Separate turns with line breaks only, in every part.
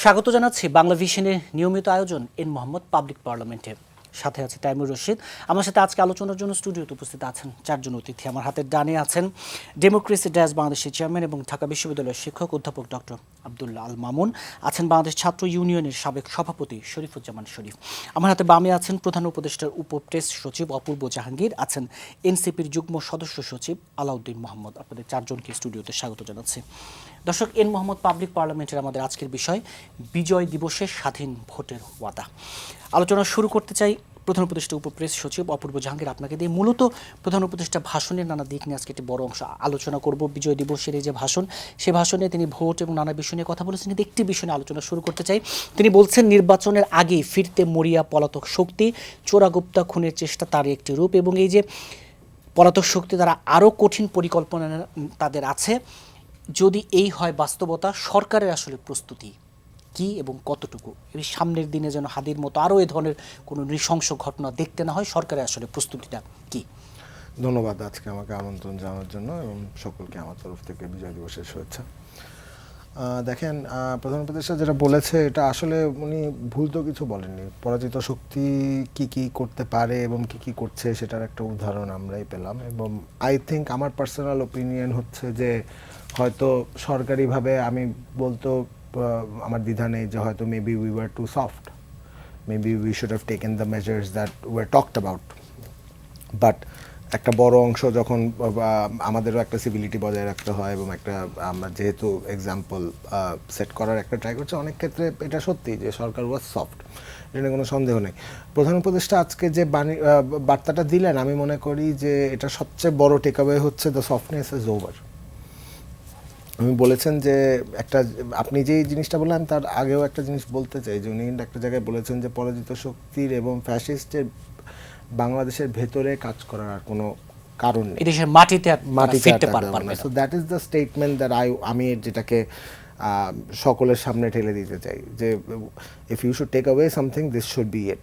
স্বাগত জানাচ্ছি বাংলা ভিশনের নিয়মিত আয়োজন এন মোহাম্মদ পাবলিক পার্লামেন্টে। সাথে আছে তাইমুর রশিদ। আমার সাথে আজকে আলোচনার জন্য স্টুডিওতে উপস্থিত আছেন চারজন অতিথি। আমার হাতের ডানে আছেন ডেমোক্রেসি ড্যাশ বাংলাদেশের চেয়ারম্যান এবং ঢাকা বিশ্ববিদ্যালয়ের শিক্ষক অধ্যাপক ডক্টর আব্দুল্লাহ আল মামুন, আছেন বাংলাদেশ ছাত্র ইউনিয়নের সাবেক সভাপতি শরীফুজ্জামান শরীফ। আমার হাতে বামে আছেন প্রধান উপদেষ্টার উপপ্রেস সচিব অপূর্ব জাহাঙ্গীর, আছেন এনসিপির যুগ্ম সদস্য সচিব আলাউদ্দিন মোহাম্মদ। আপনাদের চারজনকে স্টুডিওতে স্বাগত জানাচ্ছি। দর্শক, এন মোহাম্মদ পাবলিক পার্লামেন্টের আমাদের আজকের বিষয় বিজয় দিবসের স্বাধীন ভোটের ওয়াদা। আলোচনা শুরু করতে চাই প্রধান উপদেষ্টা উপপ্রেস সচিব অপূর্ব জাহাঙ্গীর আপনাকে দিয়ে। মূলত প্রধান উপদেষ্টা ভাষণের নানা দিক নিয়ে আজকে একটি বড় অংশ আলোচনা করব। বিজয় দিবসের এই যে ভাষণ, সে ভাষণে তিনি ভোট এবং নানা বিষয় নিয়ে কথা বলেছেন, কিন্তু একটি বিষয় নিয়ে আলোচনা শুরু করতে চাই। তিনি বলছেন নির্বাচনের আগেই ফিরতে মরিয়া পলাতক শক্তি, চোরাগুপ্তা খুনের চেষ্টা তারই একটি রূপ, এবং এই যে পলাতক শক্তি তারা আরও কঠিন পরিকল্পনা তাদের আছে। যদি এই হয় বাস্তবতা, সরকারের আসলে প্রস্তুতি কি এবং কতটুকু? এই সামনের দিনে যেন হাদির মতো আরও এ ধরনের কোনো নৃশংস ঘটনা দেখতে না হয়, সরকারের আসলে প্রস্তুতিটা কি?
ধন্যবাদ আজকে আমাকে আমন্ত্রণ জানানোর জন্য এবং সকলকে আমার তরফ থেকে বিজয় দিবসের শুভেচ্ছা। দেখেন, প্রধান উপদেষ্টা যেটা বলেছে এটা আসলে উনি ভুল তো কিছু বলেননি। পরাজিত শক্তি কি কি করতে পারে এবং কি কি করছে সেটার একটা উদাহরণ আমরাই পেলাম। এবং আই থিঙ্ক আমার পার্সোনাল ওপিনিয়ন হচ্ছে যে হয়তো সরকারিভাবে আমি বলতো আমার দ্বিধা নেই যে হয়তো maybe we were too soft, maybe we should have taken the measures that were talked about. But একটা বড় অংশ যখন আমাদেরও একটা সিভিলিটি বজায় রাখতে হয় এবং একটা আমরা যেহেতু এক্সাম্পল সেট করার একটা ট্রাই করছে, অনেক ক্ষেত্রে এটা সত্যি যে সরকার ওয়াজ সফট, এটা কোনো সন্দেহ নেই। প্রধান উপদেষ্টা আজকে যে বার্তাটা দিলেন, আমি মনে করি যে এটা সবচেয়ে বড় টেকঅ্যাওয়ে হচ্ছে দ্য সফটনেস ইজ ওভার। উনি বলেছেন যে একটা, আপনি যেই জিনিসটা বললেন তার আগেও একটা জিনিস বলতে চাই যে উনি একটা জায়গায় বলেছেন যে পরাজিত শক্তির এবং ফ্যাসিস্টের বাংলাদেশের ভেতরে কাজ করার আর কোনো কারণ নেই,
এদেশের মাটিতে ফিরতে পারবে না।
So that is the statement that আমি যেটাকে সকলের সামনে ঠেলে দিতে চাই যে if you should take away something this should be it.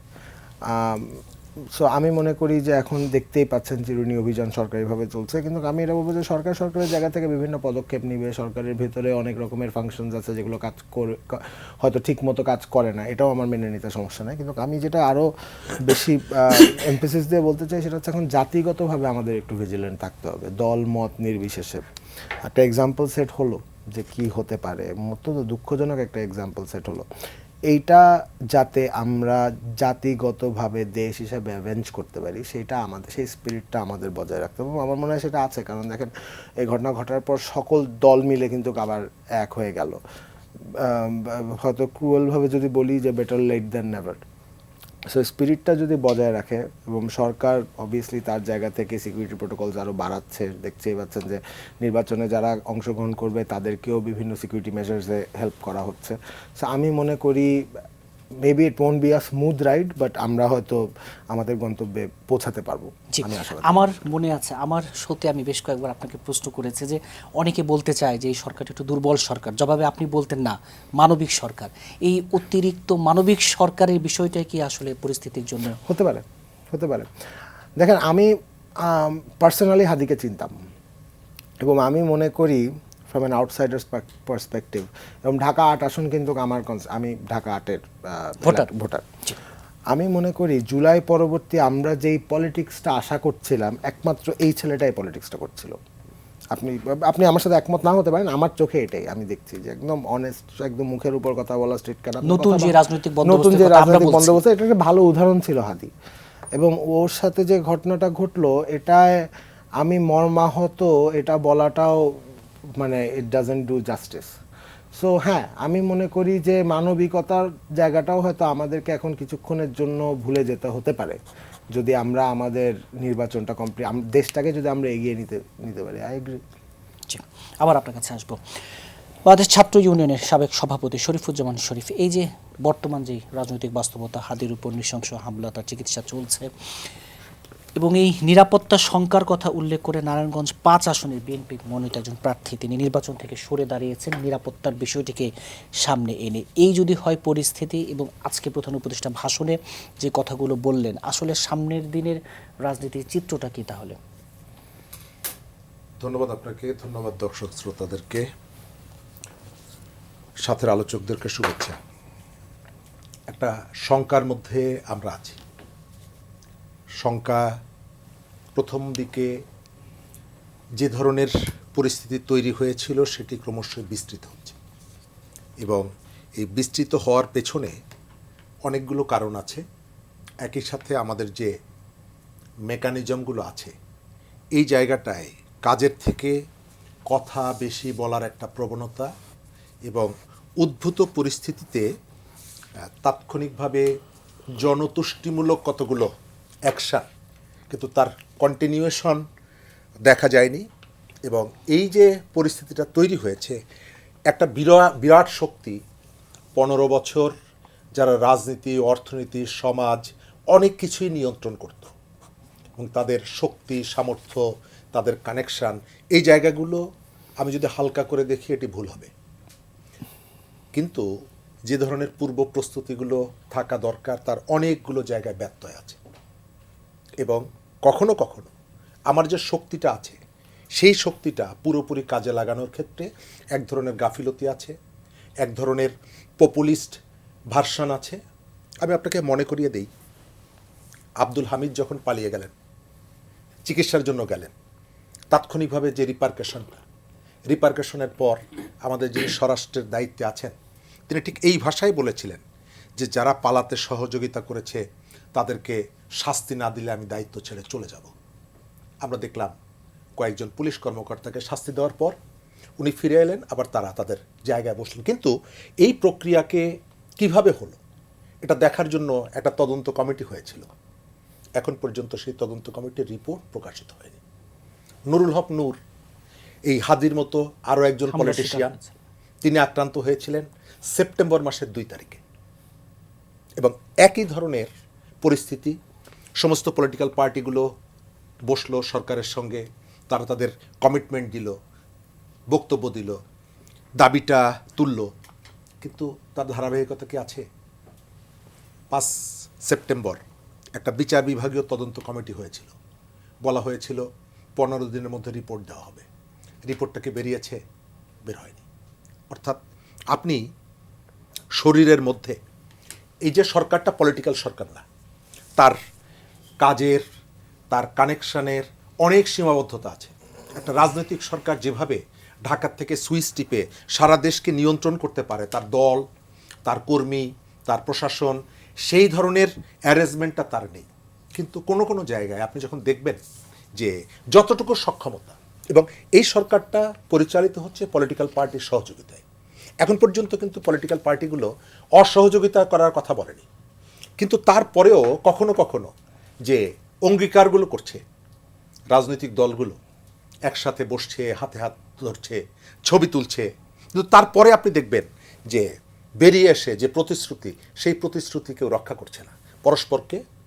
So আমি মনে করি যে এখন দেখতেই পাচ্ছেন চিরুনি অভিযান সরকারিভাবে চলছে, কিন্তু আমি এটা বলবো যে সরকারের জায়গা থেকে বিভিন্ন পদক্ষেপ নিবে। সরকারের ভেতরে অনেক রকমের ফাংশনস আছে যেগুলো কাজ করে হয়তো ঠিক মতো কাজ করে না, এটাও আমার মেনে নিতে সমস্যা নেই। কিন্তু আমি যেটা আরও বেশি এমফেসিস দিয়ে বলতে চাই সেটা হচ্ছে এখন জাতিগতভাবে আমাদের একটু ভিজিলেন্ট থাকতে হবে, দল মত নির্বিশেষে। একটা এক্সাম্পল সেট হলো যে কি হতে পারে, অত্যন্ত দুঃখজনক একটা এক্সাম্পল সেট হলো। এইটা যাতে আমরা জাতিগতভাবে দেশ হিসাবে অ্যাভেঞ্জ করতে পারি, সেইটা আমাদের, সেই স্পিরিটটা আমাদের বজায় রাখতে হবে। আমার মনে হয় সেটা আছে, কারণ দেখেন এই ঘটনা ঘটার পর সকল দল মিলে কিন্তু আবার এক হয়ে গেল। হয়তো ক্রুয়েলভাবে যদি বলি যে better late than never. So স্পিরিটটা যদি বজায় রাখে, এবং সরকার অবভিয়াসলি তার জায়গা থেকে সিকিউরিটি প্রোটোকলস আরও বাড়াচ্ছে, দেখতেই পাচ্ছেন যে নির্বাচনে যারা অংশগ্রহণ করবে তাদেরকেও বিভিন্ন সিকিউরিটি মেজার্সে হেল্প করা হচ্ছে। সো আমি মনে করি maybe it won't be a smooth ride, but আমরা হয়তো আমাদের গন্তব্যে পৌঁছাতে পারবো।
আমার মনে আছে, আমার সত্যি আমি বেশ কয়েকবার আপনাকে প্রশ্ন করেছে যে অনেকে বলতে চায় যে এই সরকারটা একটু দুর্বল সরকার, জবাবে আপনি বলতেন না, মানবিক সরকার। এই অতিরিক্ত মানবিক সরকারের বিষয়টা কি আসলে পরিস্থিতির জন্য
হতে পারে? দেখেন, আমি পার্সোনালি হাদিকে চিনতাম এবং আমি মনে করি ফ্রম অ্যান আউটসাইডার্স পার্সপেক্টিভ, এবং ঢাকা 8 আসন কিন্তু আমি ঢাকা 8-এর ভোটার। আমি মনে করি জুলাই পরবর্তী আমরা যেই পলিটিক্সটা আশা করছিলাম, একমাত্র এই ছেলেটাই পলিটিক্সটা করছিল। আপনি আমার সাথে একমত না হতে পারেন, আমার চোখে এটাই আমি দেখছি যে একদম অনেস্ট, একদম মুখের উপর কথা বলা, স্ট্রিট কাটা,
নতুন যে রাজনৈতিক
বন্দোবস্ত, এটা একটা ভালো উদাহরণ ছিল হাদি। এবং ওর সাথে যে ঘটনাটা ঘটলো, এটায় আমি মর্মাহত, এটা বলাটাও মানে it doesn't do justice. So হ্যাঁ, আমি মনে করি যে মানবিকতার জায়গাটাও হয়তো আমাদেরকে এখন কিছুক্ষণের জন্য ভুলে যেতে হতে পারে, যদি আমরা আমাদের নির্বাচনটা দেশটাকে যদি আমরা এগিয়ে নিতে পারি। I agree.
আবার আপনার কাছে আসবো, বাংলাদেশ ছাত্র ইউনিয়নের সাবেক সভাপতি শরীফুজ্জামান শরীফ, এই যে বর্তমান যে রাজনৈতিক বাস্তবতা, হাদির উপর নৃশংস হামলা, তার চিকিৎসা চলছে, এবং এই নিরাপত্তা শঙ্কার কথা উল্লেখ করে নারায়ণগঞ্জ 5 আসনের বিএনপি মনোনীত একজন প্রার্থী তিনি নির্বাচন থেকে সরে দাঁড়িয়েছেন নিরাপত্তার বিষয়টিকে সামনে এনে। এই যদি হয় পরিস্থিতি, এবং আজকে প্রধান উপদেষ্টা ভাষণে যে কথাগুলো বললেন, আসলে সামনের দিনের রাজনীতির চিত্রটা কি তাহলে?
ধন্যবাদ আপনাকে, ধন্যবাদ দর্শক শ্রোতাদেরকে, সাথের আলোচকদেরকে শুভেচ্ছা। একটা শঙ্কার মধ্যে আমরা আছি। শঙ্কা প্রথম দিকে যে ধরনের পরিস্থিতি তৈরি হয়েছিল সেটি ক্রমশ বিস্তৃত হচ্ছে, এবং এই বিস্তৃত হওয়ার পেছনে অনেকগুলো কারণ আছে। একই সাথে আমাদের যে মেকানিজমগুলো আছে এই জায়গাটায় কাজের থেকে কথা বেশি বলার একটা প্রবণতা, এবং উদ্ভূত পরিস্থিতিতে তাৎক্ষণিকভাবে জনতুষ্টিমূলক কতগুলো অ্যাকশান, কিন্তু তার কন্টিনিউয়েশন দেখা যায়নি। এবং এই যে পরিস্থিতিটা তৈরি হয়েছে, একটা বিরাট শক্তি 15 বছর যারা রাজনীতি, অর্থনীতি, সমাজ অনেক কিছুই নিয়ন্ত্রণ করত, এবং তাদের শক্তি, সামর্থ্য, তাদের কানেকশান, এই জায়গাগুলো আমি যদি হালকা করে দেখি এটি ভুল হবে। কিন্তু যে ধরনের পূর্ব প্রস্তুতিগুলো থাকা দরকার তার অনেকগুলো জায়গায় ব্যত্যয় আছে, এবং কখনো কখনো আমার যে শক্তিটা আছে সেই শক্তিটা পুরোপুরি কাজে লাগানোর ক্ষেত্রে এক ধরনের গাফিলতি আছে, এক ধরনের পপুলিস্ট ভার্সন আছে। আমি আপনাকে মনে করিয়ে দেই, আব্দুল হামিদ যখন পালিয়ে গেলেন, চিকিৎসার জন্য গেলেন, তাৎক্ষণিকভাবে যে রিপারকেশনের পর আমাদের যিনি স্বরাষ্ট্রের দায়িত্বে আছেন তিনি ঠিক এই ভাষায় বলেছিলেন যে যারা পালাতে সহযোগিতা করেছে তাদেরকে শাস্তি না দিলে আমি দায়িত্ব ছেড়ে চলে যাব। আমরা দেখলাম কয়েকজন পুলিশ কর্মকর্তাকে শাস্তি দেওয়ার পর উনি ফিরে এলেন, আবার তারা তাদের জায়গায় বসলেন। কিন্তু এই প্রক্রিয়াকে কিভাবে হলো এটা দেখার জন্য একটা তদন্ত কমিটি হয়েছিল। এখন পর্যন্ত সেই তদন্ত কমিটির রিপোর্ট প্রকাশিত হয়নি। নুরুল হক নূর, এই হাদির মতো আরও একজন পলিটিশিয়ান, তিনি আক্রান্ত হয়েছিলেন সেপ্টেম্বর মাসের 2 তারিখে, এবং একই ধরনের পরিস্থিতি। সমস্ত পলিটিক্যাল পার্টিগুলো বসলো সরকারের সঙ্গে, তারা তাদের কমিটমেন্ট দিল, বক্তব্য দিল, দাবিটা তুলল, কিন্তু তার ধারাবাহিকতা কি আছে? 5 সেপ্টেম্বর একটা বিচার বিভাগীয় তদন্ত কমিটি হয়েছিল, বলা হয়েছিল 15 দিনের মধ্যে রিপোর্ট দেওয়া হবে। রিপোর্টটাকে বেরিয়েছে? বের হয়নি। অর্থাৎ আপনি শরীরের মধ্যে, এই যে সরকারটা পলিটিক্যাল সরকার না, তার কাজের, তার কানেকশানের অনেক সীমাবদ্ধতা আছে। একটা রাজনৈতিক সরকার যেভাবে ঢাকার থেকে সুইচ টিপে সারা দেশকে নিয়ন্ত্রণ করতে পারে, তার দল, তার কর্মী, তার প্রশাসন, সেই ধরনের অ্যারেঞ্জমেন্টটা তার নেই। কিন্তু কোনো কোনো জায়গায় আপনি যখন দেখবেন যে যতটুকু সক্ষমতা, এবং এই সরকারটা পরিচালিত হচ্ছে পলিটিক্যাল পার্টির সহযোগিতায়। এখন পর্যন্ত কিন্তু পলিটিক্যাল পার্টিগুলো অসহযোগিতা করার কথা বলেনি, কিন্তু তারপরেও কখনো কখনো যে অঙ্গীকারগুলো করছে রাজনৈতিক দলগুলো, একসাথে বসছে, হাতে হাত ধরছে, ছবি তুলছে, কিন্তু তারপরে আপনি দেখবেন যে বেরিয়ে এসে যে প্রতিশ্রুতি, সেই প্রতিশ্রুতি কেউ রক্ষা করছে না।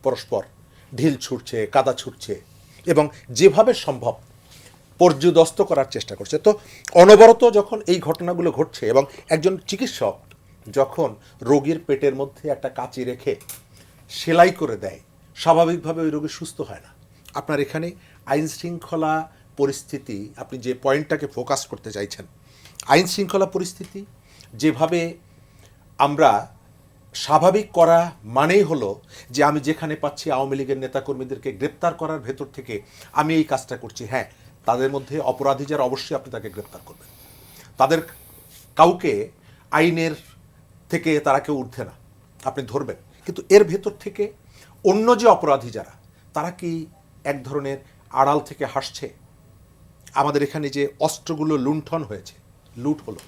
পরস্পর ঢিল ছুটছে, কাদা ছুটছে, এবং যেভাবে সম্ভব পর্যুদস্ত করার চেষ্টা করছে। তো অনবরত যখন এই ঘটনাগুলো ঘটছে, এবং একজন চিকিৎসক যখন রোগীর পেটের মধ্যে একটা কাঁচি রেখে সেলাই করে দেয়, স্বাভাবিকভাবে ওই রোগী সুস্থ হয় না। আপনার এখানে আইন শৃঙ্খলা পরিস্থিতি, আপনি যে পয়েন্টটাকে ফোকাস করতে চাইছেন, আইন শৃঙ্খলা পরিস্থিতি যেভাবে আমরা স্বাভাবিক করা মানেই হলো যে আমি যেখানে পাচ্ছি আওয়ামী লীগের নেতাকর্মীদেরকে গ্রেপ্তার করার ভেতর থেকে আমি এই কাজটা করছি। হ্যাঁ, তাদের মধ্যে অপরাধী যারা, অবশ্যই আপনি তাকে গ্রেপ্তার করবেন, তাদের কাউকে আইনের থেকে তারা কেউ ঊর্ধ্বে না, আপনি ধরবেন। কিন্তু এর ভেতর থেকে অন্য যে অপরাধী যারা, তারা কি এক ধরনের আড়াল থেকে হাসছে? আমাদের এখানে যে অস্ত্রগুলো লুণ্ঠন হয়েছে, লুট হলো,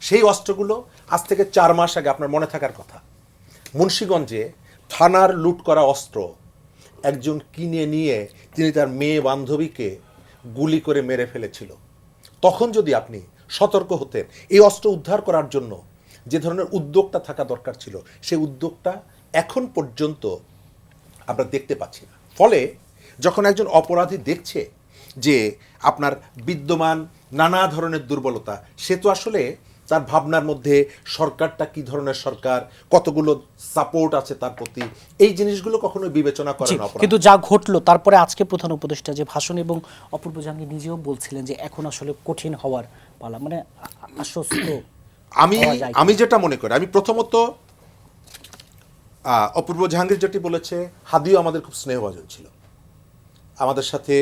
সেই অস্ত্রগুলো আজ থেকে 4 মাস আগে আপনার মনে থাকার কথা, মুন্সিগঞ্জে থানার লুট করা অস্ত্র একজন কিনে নিয়ে তিনি তার মেয়ে বান্ধবীকে গুলি করে মেরে ফেলেছিল। তখন যদি আপনি সতর্ক হতেন, এই অস্ত্র উদ্ধার করার জন্য যে ধরনের উদ্যোগটা থাকা দরকার ছিল, সেই উদ্যোগটা এখন পর্যন্ত আমরা দেখতে পাচ্ছি না। ফলে যখন একজন অপরাধী দেখছে যে আপনার বিদ্যমান নানা ধরনের দুর্বলতা, সে তো আসলে তার ভাবনার মধ্যে সরকারটা কি ধরনের সরকার, কতগুলো সাপোর্ট আছে তার প্রতি, এই জিনিসগুলো কখনো বিবেচনা করে না।
কিন্তু যা ঘটলো তারপরে আজকে প্রধান উপদেষ্টা যে ভাষণ, এবং অপূর্ব জাহাঙ্গীর নিজেও বলছিলেন যে এখন আসলে কঠিন হওয়ার পালা, মানে আশ্বস্ত।
আমি যেটা মনে করি, আমি প্রথমত অপূর্ব জাহাঙ্গীর যেটি বলেছে, হাদিও আমাদের খুব স্নেহভাজন ছিল, আমাদের সাথে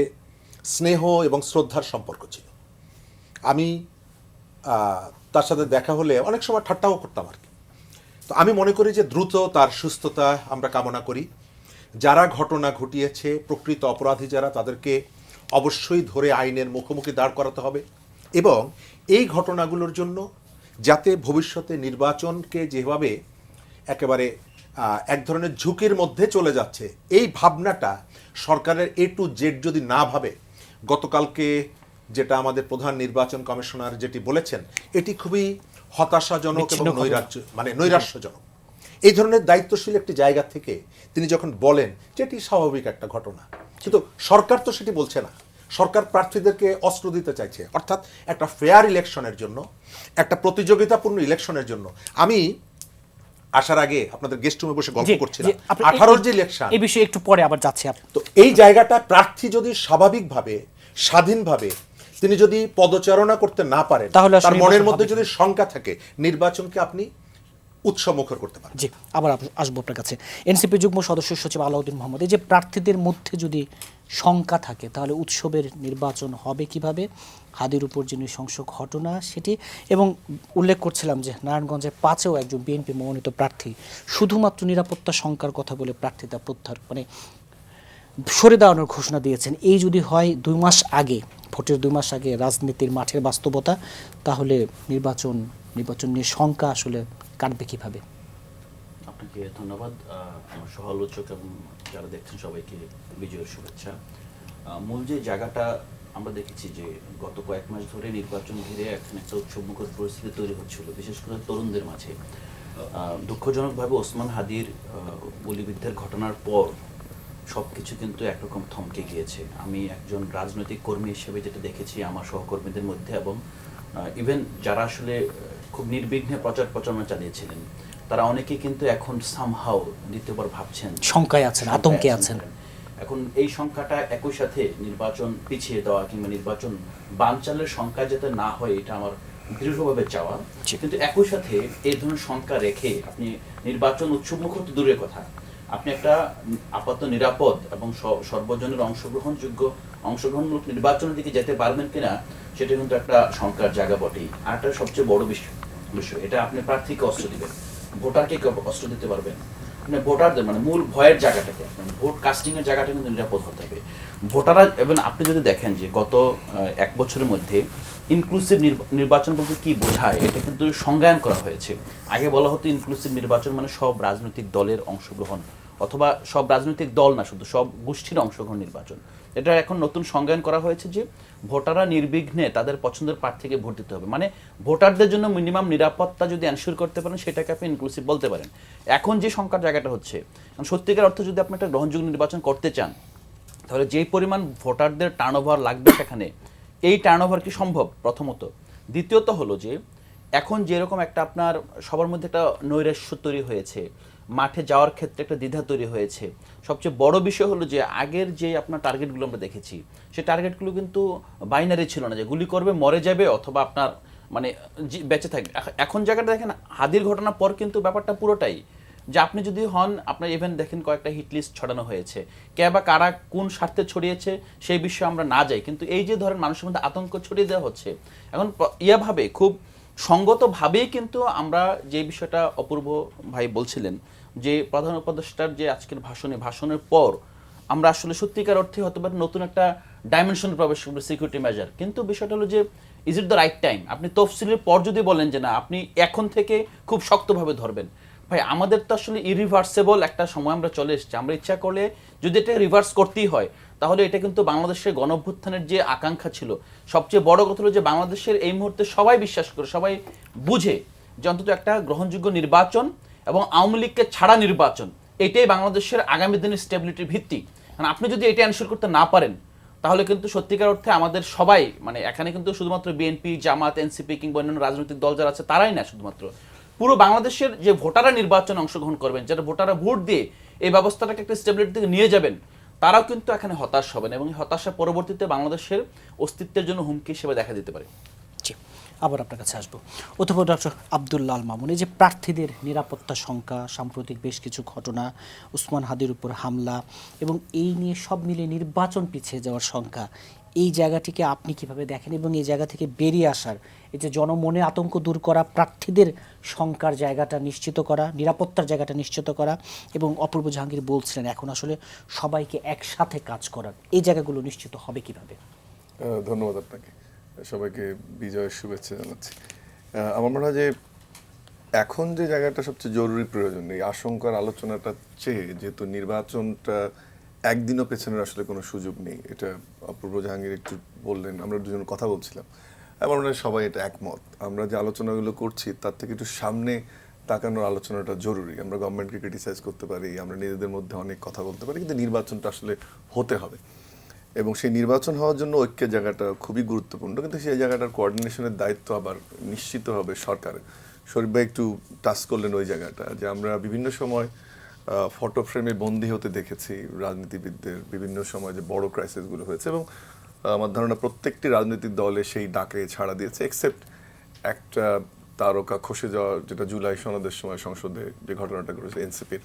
স্নেহ এবং শ্রদ্ধার সম্পর্ক ছিল। আমি তার সাথে দেখা হলে অনেক সময় ঠাট্টাও করতাম আর কি। তো আমি মনে করি যে দ্রুত তার সুস্থতা আমরা কামনা করি। যারা ঘটনা ঘটিয়েছে, প্রকৃত অপরাধী যারা, তাদেরকে অবশ্যই ধরে আইনের মুখোমুখি দাঁড় করাতে হবে এবং এই ঘটনাগুলোর জন্য যাতে ভবিষ্যতে নির্বাচনকে যেভাবে একেবারে এক ধরনের ঝুঁকির মধ্যে চলে যাচ্ছে, এই ভাবনাটা সরকারের A to Z যদি না ভাবে, গতকালকে যেটা আমাদের প্রধান নির্বাচন কমিশনার যেটি বলেছেন, এটি খুবই হতাশাজনক এবং নৈরাশ্যজনক। এই ধরনের দায়িত্বশীল একটি জায়গা থেকে তিনি যখন বলেন যে এটি স্বাভাবিক একটা ঘটনা, কিন্তু সরকার তো সেটি বলছে না। সরকার প্রার্থীদেরকে অস্ত্র দিতে চাইছে, অর্থাৎ একটা ফেয়ার ইলেকশনের জন্য, একটা প্রতিযোগিতাপূর্ণ ইলেকশনের জন্য। আমি আসার আগে আপনাদের গেস্ট রুমে বসে গল্প করছিলাম 18 যে ইলেকশন,
এই বিষয়ে একটু পরে আবার যাচ্ছি।
তো এই জায়গাটা প্রার্থী যদি স্বাভাবিকভাবে স্বাধীনভাবে তিনি যদি পদচারণা করতে না পারেন,
তাহলে
তার মনের মধ্যে যদি শঙ্কা থাকে, নির্বাচনকে আপনি উৎসমুখর করতে পারেন।
জি, আবার আসবো আপনার কাছে। এনসিপি যুগ্ম সদস্য সচিব আলাউদ্দিন মোহাম্মদ, এই যে প্রার্থীদের মধ্যে যদি শঙ্কা থাকে, তাহলে উৎসবের নির্বাচন হবে কিভাবে? হাদির উপর যে নৃশংস ঘটনা সেটি, এবং উল্লেখ করছিলাম যে নারায়ণগঞ্জের 5-এও একজন বিএনপি মনোনীত প্রার্থী শুধুমাত্র নিরাপত্তা শঙ্কার কথা বলে প্রার্থিতা প্রত্যাহার সরে দাঁড়ানোর ঘোষণা দিয়েছেন। এই যদি হয় 2 মাস আগে, ভোটের 2 মাস আগে রাজনীতির মাঠের বাস্তবতা, তাহলে নির্বাচন নিয়ে শঙ্কা আসলে কাটবে কিভাবে?
আপনাকে ধন্যবাদ। আমার সহ-আলোচক এবং যারা দেখছেন সবাইকে বিজয়ের শুভেচ্ছা। মূল যে জায়গাটা আমরা দেখেছি যে গত কয়েক মাস ধরে নির্বাচন ঘিরে এখন একটা উৎসবমুখর পরিস্থিতি তৈরি হচ্ছিল, বিশেষ করে তরুণদের মাঝে। দুঃখজনকভাবে ওসমান হাদির গুলিবিদ্ধের ঘটনার পর সবকিছু কিন্তু একরকম থমকে গিয়েছে। আমি একজন রাজনৈতিক কর্মী হিসেবে যেটা দেখেছি আমার সহকর্মীদের মধ্যে, এবং ইভেন যারা আসলে খুব নির্বিঘ্নে প্রচারণা চালিয়েছিলেন, তারা অনেকেই কিন্তু এখন সামহাও দ্বিতীয়বার ভাবছেন,
শঙ্কায় আছেন, আতঙ্কে আছেন।
এখন এই সংখ্যাটা একই সাথে নির্বাচন পিছিয়ে দেওয়া কিংবা নির্বাচন বানচালের সংখ্যা যাতে না হয়, এটা আমার দৃঢ়ভাবে চাওয়া। কিন্তু একই সাথে এই ধরনের সংখ্যা রেখে আপনি নির্বাচন উৎসবমুখর তো দূরের কথা, আপনি একটা আপাতত নিরাপদ এবং সর্বজনের অংশগ্রহণমূলক নির্বাচনের দিকে যেতে পারবেন কিনা, সেটা কিন্তু একটা শঙ্কার জায়গা বটেই। আর একটা সবচেয়ে বড় বিষয়, এটা আপনি প্রার্থীকে অস্ত্র দিবেন, ভোটারকে অস্ত্র দিতে পারবেন। আপনি ভোটারদের মূল ভয়ের জায়গাটাকে, ভোট কাস্টিং এর জায়গাটা কিন্তু নিরাপদ হতে হবে। ভোটাররা, এবং আপনি যদি দেখেন যে গত 1 বছরের মধ্যে ইনক্লুসিভ নির্বাচন বলতে কি বোঝায়, এটা কিন্তু সংজ্ঞায়ন করা হয়েছে। আগে বলা হতো ইনক্লুসিভ নির্বাচন মানে সব রাজনৈতিক দলের অংশগ্রহণ, অথবা সব রাজনৈতিক দল না, শুধু সব গোষ্ঠীর অংশগ্রহণ নির্বাচন। এটা এখন নতুন সংজ্ঞায়ন করা হয়েছে যে ভোটাররা নির্বিঘ্নে তাদের পছন্দের প্রার্থীকে ভোট দিতে হবে। মানে ভোটারদের জন্য মিনিমাম নিরাপত্তা যদি এনশিওর করতে পারেন, সেটাকে আপনি ইনক্লুসিভ বলতে পারেন। এখন যে সংখ্যার জায়গাটা হচ্ছে, সত্যিকার অর্থে যদি আপনি একটা গ্রহণযোগ্য নির্বাচন করতে চান, তাহলে যেই পরিমাণ ভোটারদের টার্নওভার লাগবে সেখানে, এই টার্নওভার কি সম্ভব প্রথমত? দ্বিতীয়ত হলো যে এখন যেরকম একটা আপনার সবার মধ্যে একটা নৈরাশ্য তৈরি হয়েছে, মাঠে যাওয়ার ক্ষেত্রে একটা দ্বিধা তৈরি হয়েছে। সবচেয়ে বড় বিষয় হলো যে আগের যে আপনার টার্গেটগুলো আমরা দেখেছি, সেই টার্গেটগুলো কিন্তু বাইনারি ছিল না, যে গুলি করবে মরে যাবে অথবা আপনার বেঁচে থাকবে। এখন জায়গাটা দেখেন, হাদির ঘটনার পর কিন্তু ব্যাপারটা পুরোটাই যে আপনি যদি হন, আপনার ইভেন দেখেন কয়েকটা হিট লিস্ট ছড়ানো হয়েছে, কে বা কারা কোন স্বার্থে ছড়িয়েছে সেই বিষয়ে আমরা না যাই, কিন্তু এই যে ধরেন মানুষের মধ্যে আতঙ্ক ছড়িয়ে দেওয়া হচ্ছে, এখন ইয়াভাবে খুব সঙ্গতভাবেই কিন্তু আমরা যে বিষয়টা অপূর্ব ভাই বলছিলেন, যে প্রধান উপদেষ্টার যে আজকের ভাষণের পর আমরা আসলে সত্যিকার অর্থে হতে পারে নতুন একটা ডাইমেনশনে প্রবেশ করবো সিকিউরিটি মেজার। কিন্তু বিষয়টা হলো যে is it the right time? আপনি তফসিলের পর যদি বলেন যে না, আপনি এখন থেকে খুব শক্তভাবে ধরবেন, ভাই আমাদের তো আসলে ইরিভার্সেবল একটা সময় আমরা চলে এসেছি। আমরা ইচ্ছা করলে যদি এটা রিভার্স করতেই হয়, তাহলে এটা কিন্তু বাংলাদেশের গণঅভ্যুত্থানের যে আকাঙ্ক্ষা ছিল, সবচেয়ে বড় কথা হলো যে বাংলাদেশের এই মুহূর্তে সবাই বিশ্বাস করে, সবাই বুঝে যে অন্তত একটা গ্রহণযোগ্য নির্বাচন এবং আওয়ামী লীগকে ছাড়া নির্বাচন, এটাই বাংলাদেশের আগামী দিনের স্টেবিলিটির ভিত্তি। কারণ আপনি যদি এটা এনশিওর করতে না পারেন, তাহলে কিন্তু সত্যিকার অর্থে আমাদের সবাই, এখানে কিন্তু শুধুমাত্র বিএনপি, জামাত, এনসিপি কিংবা অন্যান্য রাজনৈতিক দল যারা আছে তারাই না, শুধুমাত্র পুরো বাংলাদেশের যে ভোটাররা নির্বাচনে অংশগ্রহণ করবেন, যারা ভোটাররা ভোট দিয়ে এই ব্যবস্থাটাকে একটা স্টেবিলিটি থেকে নিয়ে যাবেন, তারাও কিন্তু এখানে হতাশ হবেন, এবং এই হতাশা পরবর্তীতে বাংলাদেশের অস্তিত্বের জন্য হুমকি হিসেবে দেখা দিতে পারে।
জি, আবার আপনার কাছে আসবো। অথবা ডক্টর আব্দুল্লাহ আল মামুন, এই যে প্রার্থীদের নিরাপত্তা শঙ্কা, সাম্প্রতিক বেশ কিছু ঘটনা, উসমান হাদির উপর হামলা এবং এই নিয়ে সব মিলিয়ে নির্বাচন পিছিয়ে যাওয়ার শঙ্কা, এই জায়গাটিকে আপনি কিভাবে দেখেন এবং এই জায়গা থেকে বেরিয়ে আসার, এই যে জনমনে আতঙ্ক দূর করা, প্রার্থীদের শঙ্কার জায়গাটা নিশ্চিত করা, নিরাপত্তার জায়গাটা নিশ্চিত করা, এবং অপূর্ব জাহাঙ্গীর বলছিলেন এখন আসলে সবাইকে একসাথে কাজ করার, এই জায়গাগুলো নিশ্চিত হবে কিভাবে?
ধন্যবাদ আপনাকে, সবাইকে বিজয়ের শুভেচ্ছা জানাচ্ছি। আমার মনে হয় যে এখন যে জায়গাটা সবচেয়ে জরুরি প্রয়োজন, এই আশঙ্কার আলোচনাটা চেয়ে, যেহেতু নির্বাচনটা একদিনও পেছনের আসলে কোনো সুযোগ নেই, এটা অপূর্ব জাহাঙ্গীর একটু বললেন, আমরা দুজন কথা বলছিলাম, আমার মনে হয় সবাই এটা একমত। আমরা যে আলোচনাগুলো করছি তার থেকে একটু সামনে তাকানোর আলোচনাটা জরুরি। আমরা গভর্নমেন্টকে ক্রিটিসাইজ করতে পারি, আমরা নিজেদের মধ্যে অনেক কথা বলতে পারি, কিন্তু নির্বাচনটা আসলে হতে হবে এবং সেই নির্বাচন হওয়ার জন্য ঐক্যের জায়গাটা খুবই গুরুত্বপূর্ণ, কিন্তু সেই জায়গাটার কোঅর্ডিনেশনের দায়িত্ব আবার নিশ্চিত হবে সরকারের। শরীফ ভাই একটু টাচ করলেন ওই জায়গাটা, যে আমরা বিভিন্ন সময় ফটো ফ্রেমে বন্দী হতে দেখেছি রাজনীতিবিদদের, বিভিন্ন সময় যে বড় ক্রাইসিসগুলো হয়েছে, এবং আমার ধারণা প্রত্যেকটি রাজনৈতিক দলে সেই ডাকে ছাড়া দিয়েছে, এক্সেপ্ট একটা তারকা খসে যাওয়া, যেটা জুলাই সনদের সময় সংসদে যে ঘটনাটা ঘটেছে এনসিপির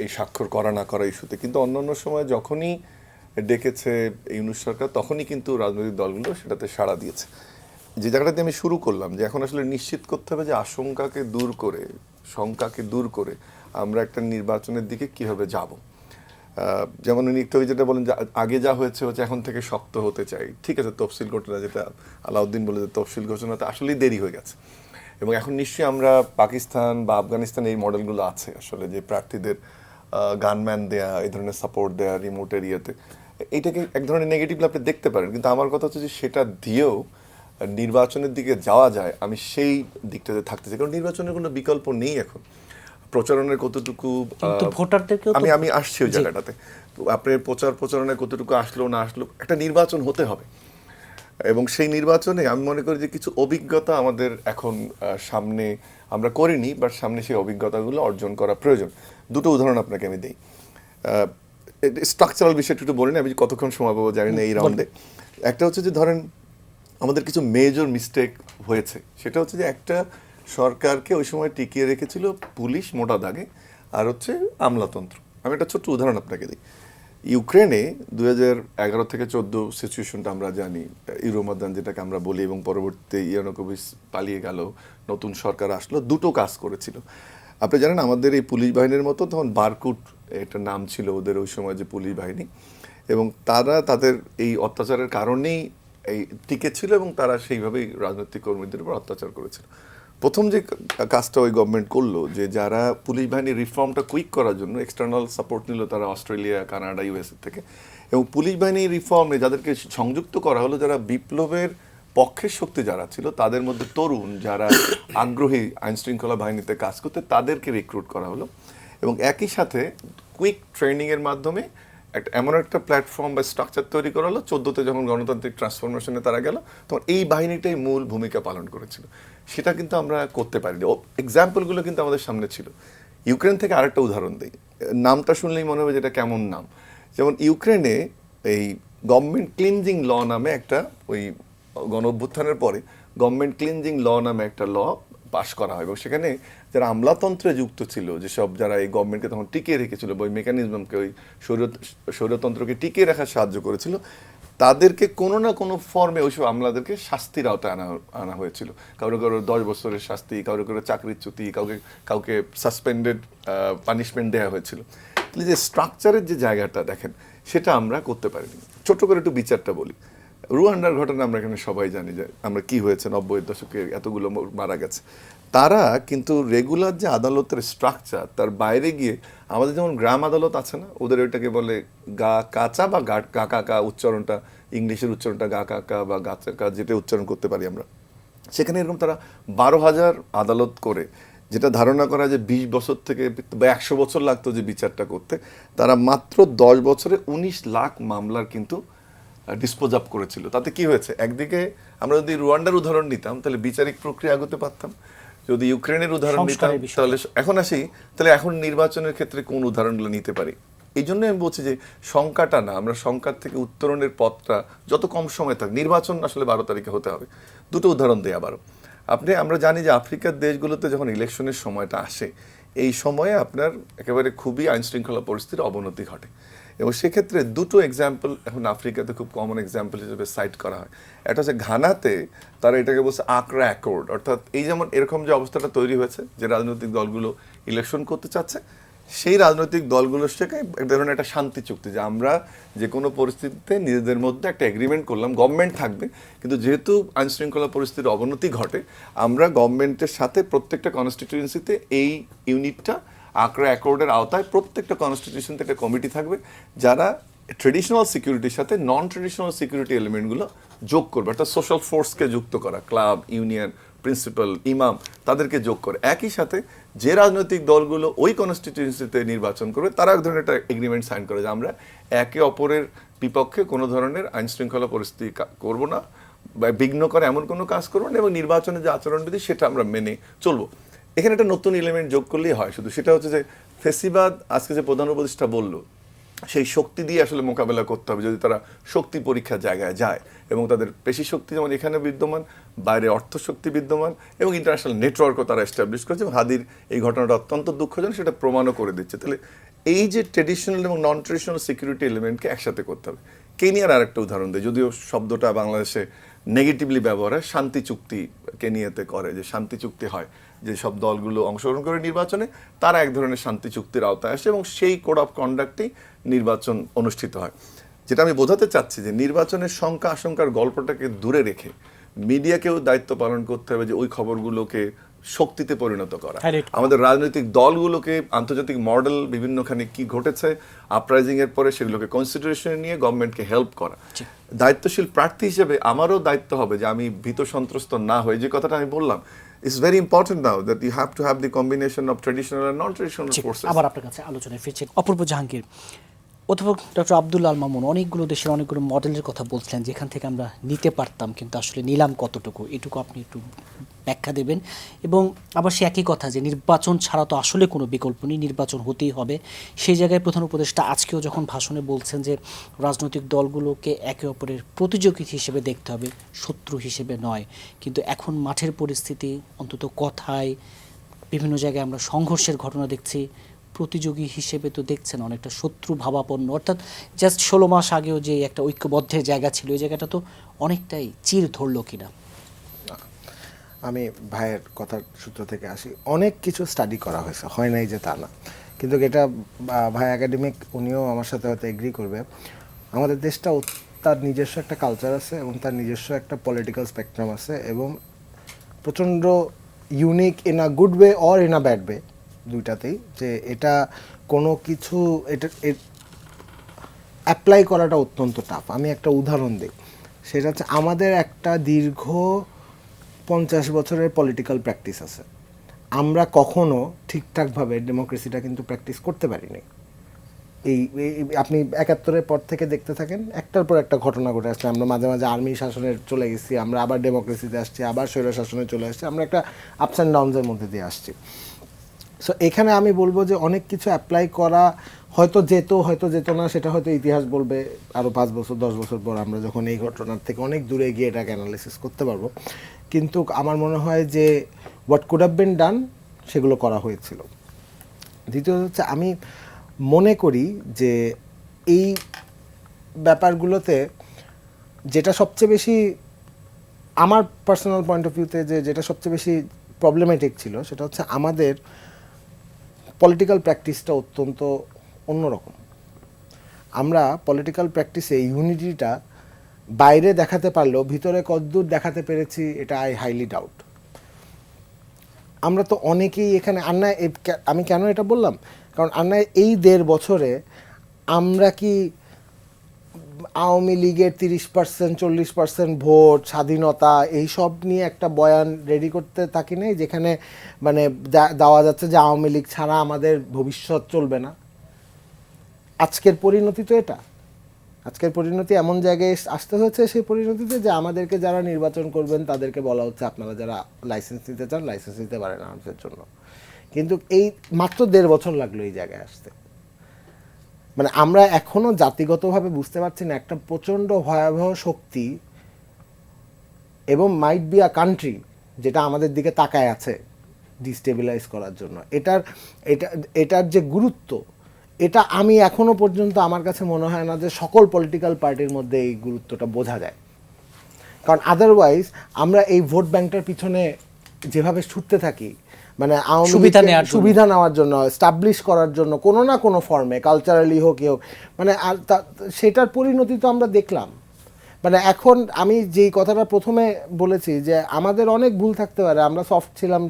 এই স্বাক্ষর করা না করা ইস্যুতে। কিন্তু অন্যান্য সময় যখনই ডেকেছে ইউনূস সরকার তখনই কিন্তু রাজনৈতিক দলগুলো সেটাতে সাড়া দিয়েছে। যে জায়গাটাতে আমি শুরু করলাম, যে এখন আসলে নিশ্চিত করতে হবে যে আশঙ্কাকে দূর করে, শঙ্কাকে দূর করে আমরা একটা নির্বাচনের দিকে কিভাবে যাব। যেমন উনি একটু যেটা বলেন যে আগে যা হয়েছে এখন থেকে শক্ত হতে চাই, ঠিক আছে, তফসিল ঘটনা, যেটা আলাউদ্দিন বলে যে তফসিল ঘোষণাতে আসলেই দেরি হয়ে গেছে, এবং এখন নিশ্চয়ই আমরা পাকিস্তান বা আফগানিস্তান এই মডেলগুলো আছে আসলে, যে প্রার্থীদের গানম্যান দেয়া, এই ধরনের সাপোর্ট দেয়া রিমোট এরিয়াতে, এইটাকে এক ধরনের নেগেটিভলি আপনি দেখতে পারেন, কিন্তু আমার কথা হচ্ছে যে সেটা দিয়েও নির্বাচনের দিকে যাওয়া যায়, আমি সেই দিকটাতে থাকতে চাই, কারণ নির্বাচনের কোনো বিকল্প নেই এখন। প্রচারণের কতটুকু
ভোটারদেরকেও
আমি আসছি ওই জায়গাটাতে, আপনার প্রচারণায় কতটুকু আসলো না আসলো, একটা নির্বাচন হতে হবে, এবং সেই নির্বাচনে আমি মনে করি যে কিছু অভিজ্ঞতা আমাদের এখন সামনে আমরা করিনি, বাট সামনে সেই অভিজ্ঞতাগুলো অর্জন করা প্রয়োজন। দুটো উদাহরণ আপনাকে আমি দিই। স্ট্রাকচারাল বিষয়টা একটু বলি না, আমি কতক্ষণ সময় পাবো জানি না এই রাউন্ডে। একটা হচ্ছে যে ধরেন আমাদের কিছু মেজর মিস্টেক হয়েছে, সেটা হচ্ছে যে একটা সরকারকে ওই সময় টিকিয়ে রেখেছিল পুলিশ মোটা দাগে, আর হচ্ছে আমলাতন্ত্র। আমি একটা ছোট্ট উদাহরণ আপনাকে দিই। ইউক্রেনে 2011 থেকে 14 সিচুয়েশনটা আমরা জানি, ইউরোমাদান যেটাকে আমরা বলি, এবং পরবর্তীতে ইয়ানুকোভিচ পালিয়ে গেল, নতুন সরকার আসলো, দুটো কাজ করেছিল। আপনি জানেন আমাদের এই পুলিশ বাহিনীর মতো তখন বারকুট একটা নাম ছিল ওদের ওই সময় যে পুলিশ বাহিনী, এবং তারা তাদের এই অত্যাচারের কারণেই এই টিকে ছিল, এবং তারা সেইভাবেই রাজনৈতিক কর্মীদের উপর অত্যাচার করেছিল। প্রথম যে কাজটা ওই গভর্নমেন্ট করলো, যে যারা পুলিশ বাহিনীর রিফর্মটা কুইক করার জন্য এক্সটার্নাল সাপোর্ট নিল তারা অস্ট্রেলিয়া, কানাডা, ইউএসএ থেকে, এবং পুলিশ বাহিনীর রিফর্মে যাদেরকে সংযুক্ত করা হলো, যারা বিপ্লবের পক্ষের শক্তি যারা ছিল, তাদের মধ্যে তরুণ যারা আগ্রহী আইনশৃঙ্খলা বাহিনীতে কাজ করতে, তাদেরকে রিক্রুট করা হলো, এবং একই সাথে কুইক ট্রেনিংয়ের মাধ্যমে এমন একটা প্ল্যাটফর্ম বা স্ট্রাকচার তৈরি করা হলো। 14তে যখন গণতান্ত্রিক ট্রান্সফরমেশনে তারা গেল, তখন এই বাহিনীটাই মূল ভূমিকা পালন করেছিল। সেটা কিন্তু আমরা করতে পারিনি। এক্সাম্পলগুলো কিন্তু আমাদের সামনে ছিল। ইউক্রেন থেকে আরেকটা উদাহরণ দিই, নামটা শুনলেই মনে হবে যেটা কেমন নাম। যেমন ইউক্রেনে এই গভর্নমেন্ট ক্লিনজিং ল নামে একটা, ওই গণ অভ্যুত্থানের পরে গভর্নমেন্ট ক্লিনজিং ল নামে একটা ল পাশ করা হয়, এবং সেখানে যারা আমলাতন্ত্রে যুক্ত ছিল, যেসব যারা এই গভর্নমেন্টকে তখন টিকিয়ে রেখেছিল, ওই মেকানিজমকে, ওই স্বৈরতন্ত্রকে টিকিয়ে রাখার সাহায্য করেছিল, তাদেরকে কোনো না কোনো ফর্মে ওইসব আমলাদেরকে শাস্তির আওতায় আনা হয়েছিল। কারো 10 বছরের শাস্তি, কারো চাকরিচ্যুতি, কাউকে সাসপেন্ডেড পানিশমেন্ট দেওয়া হয়েছিল। তাহলে যে স্ট্রাকচারের যে জায়গাটা দেখেন, সেটা আমরা করতে পারিনি। ছোট করে একটু বিচারটা বলি। রুয়ান্ডার ঘটনা আমরা এখানে সবাই জানি, যে আমরা কি হয়েছে 90-এর দশকে এতগুলো মারা গেছে। তারা কিন্তু রেগুলার যে আদালতের স্ট্রাকচার, তার বাইরে গিয়ে আমাদের যেমন গ্রাম আদালত আছে না, ওদের ওইটাকে বলে গা কাচা বা গা কাকা উচ্চারণটা, ইংলিশের উচ্চারণটা গা কাকা বা গা কাকা, যেটা উচ্চারণ করতে পারি আমরা। সেখানে এরকম তারা 12,000 আদালত করে, যেটা ধারণা করা যে 20 বছর থেকে বা 100 বছর লাগতো যে বিচারটা করতে, তারা মাত্র 10 বছরে 19 লাখ মামলার কিন্তু ডিসপোজ আপ করেছিল। তাতে কি হয়েছে, একদিকে আমরা যদি রুয়ান্ডার উদাহরণ নিতাম তাহলে বিচারিক প্রক্রিয়া আগাতে পারতাম, যদি ইউক্রেনের উদাহরণ নিতাম তাহলে, এখন আসি তাহলে এখন নির্বাচনের ক্ষেত্রে কোন উদাহরণগুলো নিতে পারি। এই জন্য আমি বলছি যে শঙ্কাটা না, আমরা শঙ্কার থেকে উত্তরণের পথটা যত কম সময় থাক, নির্বাচন আসলে 12 তারিখে হতে হবে। দুটো উদাহরণ দিই আবারও। আমরা জানি যে আফ্রিকার দেশগুলোতে যখন ইলেকশনের সময়টা আসে, এই সময়ে আপনার একেবারে খুবই আইনশৃঙ্খলা পরিস্থিতির অবনতি ঘটে, এবং সেক্ষেত্রে দুটো এক্সাম্পল এখন আফ্রিকাতে খুব কমন এক্সাম্পল হিসেবে সাইট করা হয়। একটা হচ্ছে ঘানাতে তারা এটাকে বলছে আকরা অ্যাকর্ড, অর্থাৎ এই যেমন এরকম যে অবস্থাটা তৈরি হয়েছে যে রাজনৈতিক দলগুলো ইলেকশন করতে চাচ্ছে, সেই রাজনৈতিক দলগুলোর সাথে এক ধরনের একটা শান্তি চুক্তি, যে আমরা যে কোনো পরিস্থিতিতে নিজেদের মধ্যে একটা এগ্রিমেন্ট করলাম, গভর্নমেন্ট থাকবে, কিন্তু যেহেতু আইনশৃঙ্খলা পরিস্থিতির অবনতি ঘটে, আমরা গভর্নমেন্টের সাথে প্রত্যেকটা কনস্টিটিউয়েন্সিতে এই ইউনিটটা আকরা অ্যাকর্ডের আওতায় প্রত্যেকটা কনস্টিটিউশনতে একটা কমিটি থাকবে যারা ট্রেডিশনাল সিকিউরিটির সাথে নন ট্রেডিশনাল সিকিউরিটি এলিমেন্টগুলো যোগ করবে, অর্থাৎ সোশ্যাল ফোর্সকে যুক্ত করা, ক্লাব, ইউনিয়ন, প্রিন্সিপাল, ইমাম, তাদেরকে যোগ করে। একই সাথে যে রাজনৈতিক দলগুলো ওই কনস্টিটিউয়েন্সিতে নির্বাচন করবে তারা এক ধরনের একটা এগ্রিমেন্ট সাইন করে যে আমরা একে অপরের বিপক্ষে কোনো ধরনের আইনশৃঙ্খলা পরিস্থিতি করব না, বা বিঘ্ন করে এমন কোনো কাজ করবো না, এবং নির্বাচনের যে আচরণবিধি সেটা আমরা মেনে চলবো। এখানে একটা নতুন এলিমেন্ট যোগ করলেই হয়, শুধু সেটা হচ্ছে যে ফেসিবাদ আজকে যে প্রধান উপদেষ্টা বলল, সেই শক্তি দিয়ে আসলে মোকাবেলা করতে হবে যদি তারা শক্তি পরীক্ষার জায়গায় যায়, এবং তাদের পেশি শক্তি যেমন এখানে বিদ্যমান, বাইরে অর্থ শক্তি বিদ্যমান, এবং ইন্টারন্যাশনাল নেটওয়ার্কও তারা এস্টাবলিশ করেছে, এবং হাদির এই ঘটনাটা অত্যন্ত দুঃখজনক, সেটা প্রমাণও করে দিচ্ছে। তাহলে এই যে ট্রেডিশনাল এবং নন ট্রেডিশনাল সিকিউরিটি এলিমেন্টকে একসাথে করতে হবে। কেনিয়ার আরেকটা উদাহরণ দেয়, যদিও শব্দটা বাংলাদেশে নেগেটিভলি ব্যবহার হয়, শান্তি চুক্তি কেনিয়াতে করে, যে শান্তি চুক্তি হয়, যে সব দলগুলো অংশগ্রহণ করে নির্বাচনে তারা এক ধরনের শান্তি চুক্তির আওতায় আসে, এবং সেই কোড অফ কন্ডাক্টেই নির্বাচন অনুষ্ঠিত হয়। যেটা আমি বোঝাতে চাচ্ছি যে নির্বাচনের শঙ্কা আশঙ্কার গল্পটাকে দূরে রেখে মিডিয়াকেও দায়িত্ব পালন করতে হবে যে ওই খবরগুলোকে শক্তিতে পরিণত করা, আমাদের রাজনৈতিক দলগুলোকে আন্তর্জাতিক মডেল বিভিন্নখানে কি ঘটেছে আপরাইজিং এর পরে সেগুলোকে কনসিডারেশনে নিয়ে গভর্নমেন্টকে হেল্প করা। দায়িত্বশীল প্রার্থী হিসেবে আমারও দায়িত্ব হবে যে আমি ভীত সন্ত্রস্ত না হয়ে, যে কথাটা আমি বললাম, it's very important now that you have to have the combination of traditional and non-traditional forces.
আবার আপনার কাছে আলোচনায় ফিরছি। অপূর্ব জাহাঙ্গীর, অধ্যাপক ডক্টর আব্দুল্লাহ আল মামুন অনেকগুলো দেশের অনেকগুলো মডেলের কথা বলছিলেন যেখান থেকে আমরা নিতে পারতাম, কিন্তু আসলে নিলাম কতটুকু, এটুকু আপনি একটু ব্যাখ্যা দেবেন। এবং আবার সে একই কথা যে নির্বাচন ছাড়া তো আসলে কোনো বিকল্প নেই, নির্বাচন হতেই হবে। সেই জায়গায় প্রধান উপদেষ্টা আজকেও যখন ভাষণে বলছেন যে রাজনৈতিক দলগুলোকে একে অপরের প্রতিযোগী হিসেবে দেখতে হবে, শত্রু হিসেবে নয়, কিন্তু এখন মাঠের পরিস্থিতি, অন্তত কথায় বিভিন্ন জায়গায় আমরা সংঘর্ষের ঘটনা দেখছি, প্রতিযোগী হিসেবে তো দেখছেন অনেকটা শত্রু ভাবাপন্ন। অর্থাৎ জাস্ট 16 মাস আগেও যে একটা ঐক্যবদ্ধের জায়গা ছিল, ওই জায়গাটা তো অনেকটাই চির ধরলো কিনা।
আমি ভাইয়ের কথার সূত্র থেকে আসি, অনেক কিছু স্টাডি করা হয়েছে, হয় নাই যে তা না, কিন্তু এটা ভাই একাডেমিক, উনিও আমার সাথে হয়তো এগ্রি করবে, আমাদের দেশটা তার নিজস্ব একটা কালচার আছে এবং তার নিজস্ব একটা পলিটিক্যাল স্পেকট্রাম আছে, এবং প্রচণ্ড unique in a good way or in a bad way, দুইটাতেই, যে এটা কোনো কিছু এটা অ্যাপ্লাই করাটা অত্যন্ত টাফ। আমি একটা উদাহরণ দিই, সেটা হচ্ছে আমাদের একটা দীর্ঘ 50 বছরের পলিটিক্যাল প্র্যাকটিস আছে, আমরা কখনো ঠিকঠাকভাবে ডেমোক্রেসিটা কিন্তু প্র্যাকটিস করতে পারিনি। এই আপনি 71-এর পর থেকে দেখতে থাকেন, একটার পর একটা ঘটনা ঘটে আসছে, আমরা মাঝে মাঝে আর্মি শাসনের চলে গেছি, আমরা আবার ডেমোক্রেসিতে আসছি, আবার স্বৈর শাসনে চলে আসছি, আমরা একটা আপস অ্যান্ড ডাউনসের মধ্যে দিয়ে আসছি। সো এখানে আমি বলবো যে অনেক কিছু অ্যাপ্লাই করা হয়তো যেত না, সেটা হয়তো ইতিহাস বলবে আরও 5 বছর 10 বছর পর আমরা যখন এই ঘটনার থেকে অনেক দূরে গিয়ে এটাকে অ্যানালিসিস করতে পারবো। কিন্তু আমার মনে হয় যে হোয়াট কুড হ্যাভ বিন ডান সেগুলো করা হয়েছিল। দ্বিতীয়ত হচ্ছে আমি মনে করি যে এই ব্যাপারগুলোতে যেটা সবচেয়ে বেশি আমার পার্সোনাল পয়েন্ট অফ ভিউতে যেটা সবচেয়ে বেশি প্রবলেমেটিক ছিল, সেটা হচ্ছে আমাদের পলিটিক্যাল প্র্যাকটিসটা অত্যন্ত অন্যরকম। আমরা পলিটিক্যাল প্র্যাকটিসে ইউনিটিটা বাইরে দেখাতে পারলেও ভিতরে কতদূর দেখাতে পেরেছি এটা আই হাইলি ডাউট। আমরা তো অনেকেই এখানে আমি কেন এটা বললাম, কারণ আন্নায় এই 1.5 বছরে আমরা কি আওয়ামী লীগের 30% 40% ভোট, স্বাধীনতা, এই সব নিয়ে একটা বয়ান রেডি করতে থাকি নাই, যেখানে মানে দেওয়া যাচ্ছে যে আওয়ামী লীগ ছাড়া আমাদের ভবিষ্যৎ চলবে না। আজকের পরিণতি তো এটা, আজকের পরিণতি এমন জায়গায় আসতে হয়েছে, সেই পরিণতিতে যে আমাদেরকে যারা নির্বাচন করবেন তাদেরকে বলা হচ্ছে আপনারা যারা লাইসেন্স নিতে চান লাইসেন্স নিতে পারেন আমাদের জন্য। কিন্তু এই মাত্র 1.5 বছর লাগলো এই জায়গায় আসতে। মানে আমরা এখনো জাতিগতভাবে বুঝতে পারছি না একটা প্রচণ্ড ভয়াবহ শক্তি এবং মাইট বি আ কান্ট্রি যেটা আমাদের দিকে তাকায় আছে ডিস্টেবিলাইজ করার জন্য। এটার যে গুরুত্ব, এটা আমি এখনো পর্যন্ত আমার কাছে মনে হয় না যে সকল পলিটিক্যাল পার্টির মধ্যে এই গুরুত্বটা বোঝা যায়। কারণ আদারওয়াইজ আমরা এই ভোট ব্যাংকটার পিছনে যেভাবে ছুটতে থাকি, মানে সুবিধা নেওয়ার জন্য, এস্টাবলিশ করার জন্য কোনো না কোনো ফর্মে, কালচারালি হোক হোক, মানে আর সেটার পরিণতি তো আমরা দেখলাম। মানে এখন আমি যেই কথাটা প্রথমে বলেছি যে আমাদের অনেক ভুল থাকতে পারে, আমরা সফট ছিলাম,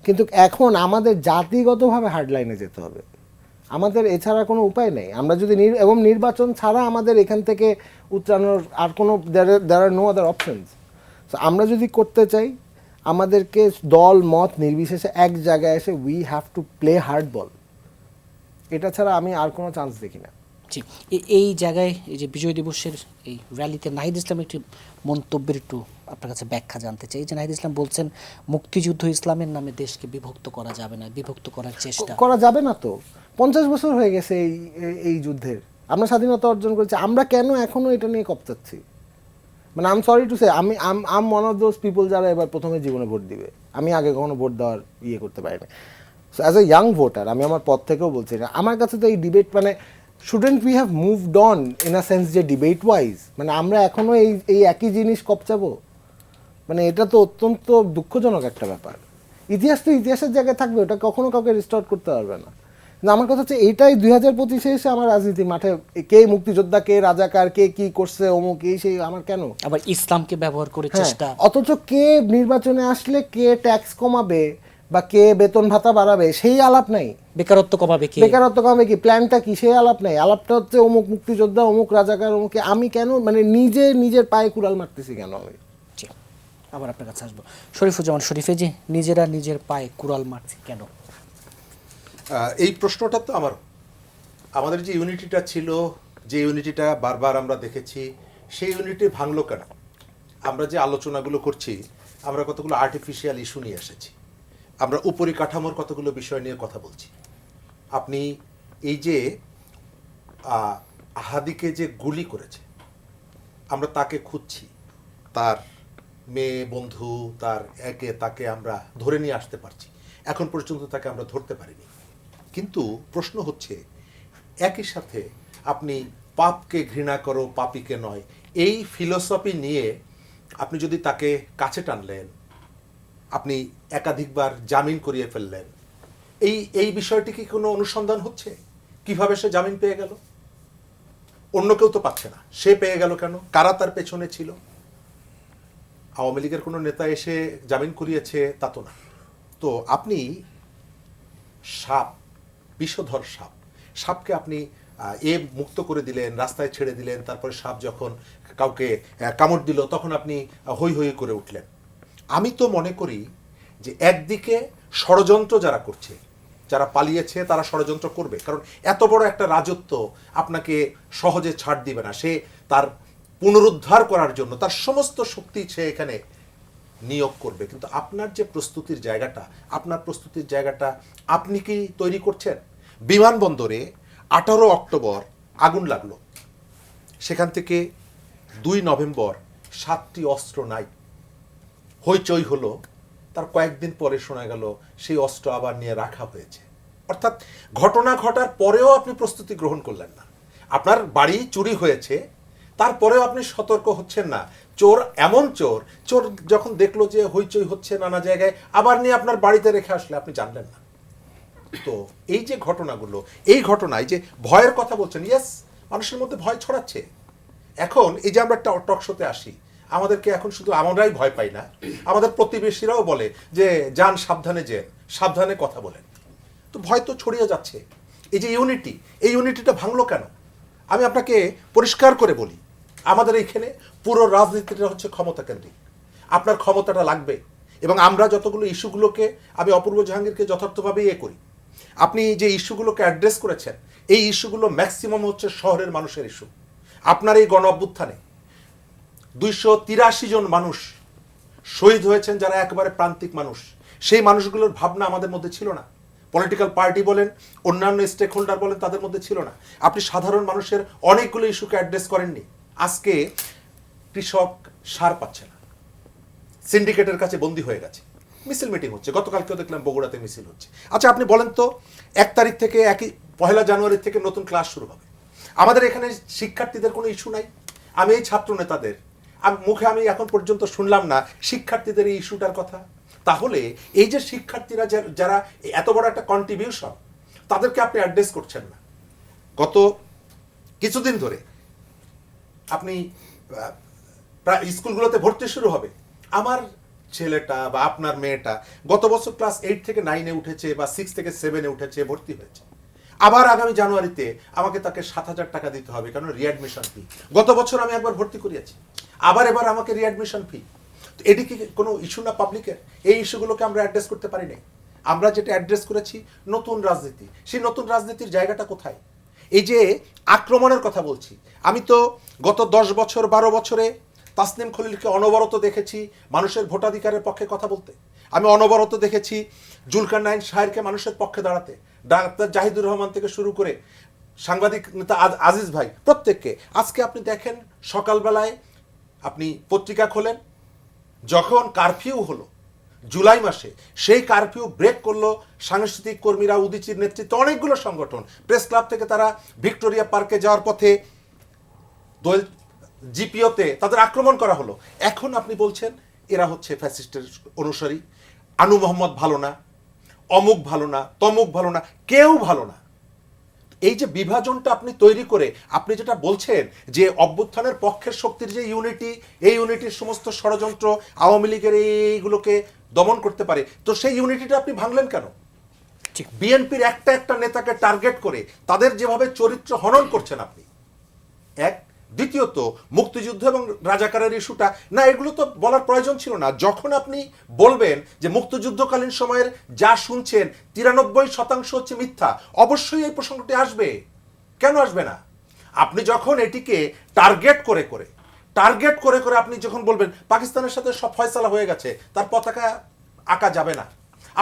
কিন্তু এখন আমাদের জাতিগতভাবে হার্ডলাইনে যেতে হবে, আমাদের এছাড়া কোনো উপায় নেই। আমরা যদি এবং নির্বাচন ছাড়া আমাদের এখান থেকে উত্তরানোর আর কোনো দেয়ার আর নো আদার অপশনস। সো আমরা যদি করতে চাই, আমাদেরকে দল মত নির্বিশেষে এক জায়গায় এসে we have to play hard ball, এটা ছাড়া আমি আর কোনো চান্স দেখি না।
জি, এই জায়গায় এই যে বিজয় দিবসের এই র্যালিতে নাহিদ ইসলাম একটি মন্তব্যের একটু আপনার কাছে ব্যাখ্যা জানতে চাই। যে নাহিদ ইসলাম বলছেন মুক্তিযুদ্ধ ইসলামের নামে দেশকে বিভক্ত করা যাবে না, বিভক্ত করার চেষ্টা
করা যাবে না। তো 50 বছর হয়ে গেছে এই যুদ্ধের, আমরা স্বাধীনতা অর্জন করেছি, আমরা কেন এখনো এটা নিয়ে কপচাচ্ছি? মানে I am sorry to say, am one of those people যারা এবার প্রথমে জীবনে ভোট দিবে। আমি আগে কখনো ভোট দেওয়ার করতে পারি না। So as a young voter আমি আমার পদ থেকেও বলছি না, আমার কাছে তো এই ডিবেট মানে shouldn't we have moved on in a sense যে ডিবেট ওয়াইজ মানে আমরা এখনো এই একই জিনিস কপচাবো? মানে এটা তো অত্যন্ত দুঃখজনক একটা ব্যাপার। ইতিহাস তো ইতিহাসের জায়গায় থাকবে, ওটা কখনো কাউকে রিস্টোর করতে পারবে না। কিন্তু আমার কথা হচ্ছে এইটাই 2025-এ এসে আমার রাজনীতির মাঠে কে মুক্তিযোদ্ধা, কে রাজাকার, কে কি করছে, অমুক এই সেই, আমার কেন?
আবার ইসলামকে ব্যবহার করে চেষ্টা।
অথচ কে নির্বাচনে আসলে কে ট্যাক্স কমাবে বা কে বেতন ভাতা বাড়াবে সেই আলাপ নাই।
বেকারত্ব কমাবে কি,
কি প্ল্যানটা কি সেই আলাপ নাই। আলাপটা হচ্ছে অমুক মুক্তিযোদ্ধা, অমুক রাজাকার, অমুক। আমি কেন মানে নিজের পায়ে কুড়াল মারতেছি কেন আমি?
আবার আপনার কাছে আসবো শরীফুজ্জামান শরীফে, যে নিজেরা নিজের পায়ে কুড়াল মারছে কেন?
এই প্রশ্নটা তো আমাদের যে ইউনিটিটা ছিল, যে ইউনিটিটা বারবার আমরা দেখেছি, সেই ইউনিটি ভাঙলো কেন? আমরা যে আলোচনাগুলো করছি, আমরা কতগুলো আর্টিফিশিয়াল ইস্যু নিয়ে এসেছি, আমরা উপরিকাঠামোর কতগুলো বিষয় নিয়ে কথা বলছি। আপনি এই যে আহাদিকে যে গুলি করেছে, আমরা তাকে খুঁজছি, তার মেয়ে বন্ধু তাকে আমরা ধরে নিয়ে আসতে পারছি, এখন পর্যন্ত তাকে আমরা ধরতে পারিনি। কিন্তু প্রশ্ন হচ্ছে, একই সাথে আপনি পাপকে ঘৃণা করো, পাপীকে নয়, এই ফিলোসফি নিয়ে আপনি যদি তাকে কাছে টানলেন, আপনি একাধিকবার জামিন করিয়ে ফেললেন, এই বিষয়টি কি কোনো অনুসন্ধান হচ্ছে? কিভাবে সে জামিন পেয়ে গেল? অন্য কেউ তো পাচ্ছে না, সে পেয়ে গেল কেন? কারা তার পেছনে ছিল? আওয়ামী লীগের কোনো নেতা এসে জামিন করিয়েছে তা তো না। তো আপনি সাপ, বিষধর সাপকে আপনি মুক্ত করে দিলেন, রাস্তায় ছেড়ে দিলেন, তারপরে সাপ যখন কাউকে কামড় দিল তখন আপনি হৈ হৈ করে উঠলেন। আমি তো মনে করি যে একদিকে ষড়যন্ত্র যারা করছে, যারা পালিয়েছে তারা ষড়যন্ত্র করবে, কারণ এত বড় একটা রাজত্ব আপনাকে সহজে ছাড় দিবে না। সে তার পুনরুদ্ধার করার জন্য তার সমস্ত শক্তি সে এখানে নিয়োগ করবে। কিন্তু আপনার যে প্রস্তুতির জায়গাটা, আপনার প্রস্তুতির জায়গাটা আপনি কি তৈরি করছেন? বিমানবন্দরে 18 অক্টোবর আগুন লাগলো, সেখান থেকে 2 নভেম্বর 7টি অস্ত্র নাই, হইচই হলো, তার কয়েকদিন পরে শোনা গেল সেই অস্ত্র আবার নিয়ে রাখা হয়েছে। অর্থাৎ ঘটনা ঘটার পরেও আপনি প্রস্তুতি গ্রহণ করলেন না। আপনার বাড়ি চুরি হয়েছে, তারপরেও আপনি সতর্ক হচ্ছেন না। চোর এমন চোর যখন দেখলো যে হইচই হচ্ছে নানা জায়গায়, আবার নিয়ে আপনার বাড়িতে রেখে আসলে আপনি জানলেন না। তো এই যে ঘটনাগুলো, এই ঘটনায় যে ভয়ের কথা বলছেন, ইয়েস, মানুষের মধ্যে ভয় ছড়াচ্ছে। এখন এই যে আমরা টক শোতে আসি, আমাদেরকে এখন শুধু আমরাই ভয় পাই না, আমাদের প্রতিবেশীরাও বলে যে যান সাবধানে, সাবধানে কথা বলেন। তো ভয় তো ছড়িয়ে যাচ্ছে। এই যে ইউনিটি, এই ইউনিটিটা ভাঙলো কেন? আমি আপনাকে পরিষ্কার করে বলি, আমাদের এইখানে পুরো রাজনীতিটা হচ্ছে ক্ষমতা কেন্দ্রিক। আপনার ক্ষমতাটা লাগবে, এবং আমরা যতগুলো ইস্যুগুলোকে, আমি অপূর্ব জাহাঙ্গীরকে যথার্থভাবে করি, আপনি যে ইস্যুগুলোকে অ্যাড্রেস করেছেন, এই ইস্যুগুলো ম্যাক্সিমাম হচ্ছে শহরের মানুষের ইস্যু। আপনার এই গণ অভ্যুত্থানে 283 জন মানুষ শহীদ হয়েছেন, যারা একেবারে প্রান্তিক মানুষ। সেই মানুষগুলোর ভাবনা আমাদের মধ্যে ছিল না। পলিটিক্যাল পার্টি বলেন, অন্যান্য স্টেক হোল্ডার বলেন, তাদের মধ্যে ছিল না। আপনি সাধারণ মানুষের অনেকগুলো ইস্যুকে অ্যাড্রেস করেননি। আজকে কৃষক সার পাচ্ছে না, সিন্ডিকেটের কাছে বন্দী হয়ে গেছে, মিছিল মিটিং হচ্ছে, গতকালকেও দেখলাম বগুড়াতে মিছিল হচ্ছে। আচ্ছা আপনি বলেন তো, 1 তারিখ থেকে 1 জানুয়ারি থেকে নতুন ক্লাস শুরু হবে, আমাদের এখানে শিক্ষার্থীদের কোনো ইস্যু নাই। আমি এই ছাত্র নেতাদের মুখে আমি এখন পর্যন্ত শুনলাম না শিক্ষার্থীদের এই ইস্যুটার কথা। তাহলে এই যে শিক্ষার্থীরা যারা এত বড় একটা কন্ট্রিবিউশন, তাদেরকে আপনি অ্যাড্রেস করছেন না। গত কিছুদিন ধরে আপনি স্কুলগুলোতে ভর্তি শুরু হবে, আমার ছেলেটা বা আপনার মেয়েটা গত বছর ক্লাস 8 থেকে 9-এ উঠেছে বা 6 থেকে 7-এ উঠেছে, ভর্তি হয়েছে, আবার আগামী জানুয়ারিতে আমাকে তাকে 7,000 টাকা দিতে হবে, কারণ রিঅ্যাডমিশন ফি। গত বছর আমি একবার ভর্তি করিয়েছি, এবার আমাকে রিঅ্যাডমিশন ফি। তো এটি কি কোনো ইস্যু না পাবলিকের? এই ইস্যুগুলোকে আমরা অ্যাড্রেস করতে পারি নাই। আমরা যেটা অ্যাড্রেস করেছি নতুন রাজনীতি, সেই নতুন রাজনীতির জায়গাটা কোথায়? এই যে আক্রমণের কথা বলছি, আমি তো গত 10 বছর 12 বছরে তাসনিম খলিলকে অনবরত দেখেছি মানুষের ভোটাধিকারের পক্ষে কথা বলতে। আমি অনবরত দেখেছি জুলকারনাইন সাহেরকে মানুষের পক্ষে দাঁড়াতে, ডাক্তার জাহিদুর রহমান থেকে শুরু করে সাংবাদিক নেতা আজিজ ভাই, প্রত্যেককে। আজকে আপনি দেখেন সকালবেলায় আপনি পত্রিকা খোলেন, যখন কারফিউ হলো জুলাই মাসে, সেই কারফিউ ব্রেক করলো সাংস্কৃতিক কর্মীরা, উদীচীর নেতৃত্বে অনেকগুলো সংগঠন। প্রেস ক্লাব থেকে তারা ভিক্টোরিয়া পার্কে যাওয়ার পথে দোয়েল জিপিওতে তাদের আক্রমণ করা হলো। এখন আপনি বলছেন এরা হচ্ছে ফ্যাসিস্টের অনুসারী, আনু মোহাম্মদ ভালো না, অমুক ভালো না, তমুক ভালো না, কেউ ভালো না। এই যে বিভাজনটা আপনি তৈরি করে আপনি যেটা বলছেন যে অভ্যুত্থানের পক্ষের শক্তির যে ইউনিটি, এই ইউনিটির সমস্ত ষড়যন্ত্র আওয়ামী লীগের এইগুলোকে দমন করতে পারে, তো সেই ইউনিটিটা আপনি ভাঙলেন কেন? বিএনপির একটা নেতাকে টার্গেট করে তাদের যেভাবে চরিত্র হনন করছেন আপনি, এক। দ্বিতীয়ত মুক্তিযুদ্ধ এবং রাজাকারের ইস্যুটা না, এগুলো তো বলার প্রয়োজন ছিল না। যখন আপনি বলবেন যে মুক্তিযুদ্ধকালীন সময়ের যা শুনছেন 93% হচ্ছে মিথ্যা, অবশ্যই এই প্রসঙ্গটি আসবে। কেন আসবে না? আপনি যখন এটিকে টার্গেট করে আপনি যখন বলবেন পাকিস্তানের সাথে সব ফয়সালা হয়ে গেছে, তার পতাকা আঁকা যাবে না,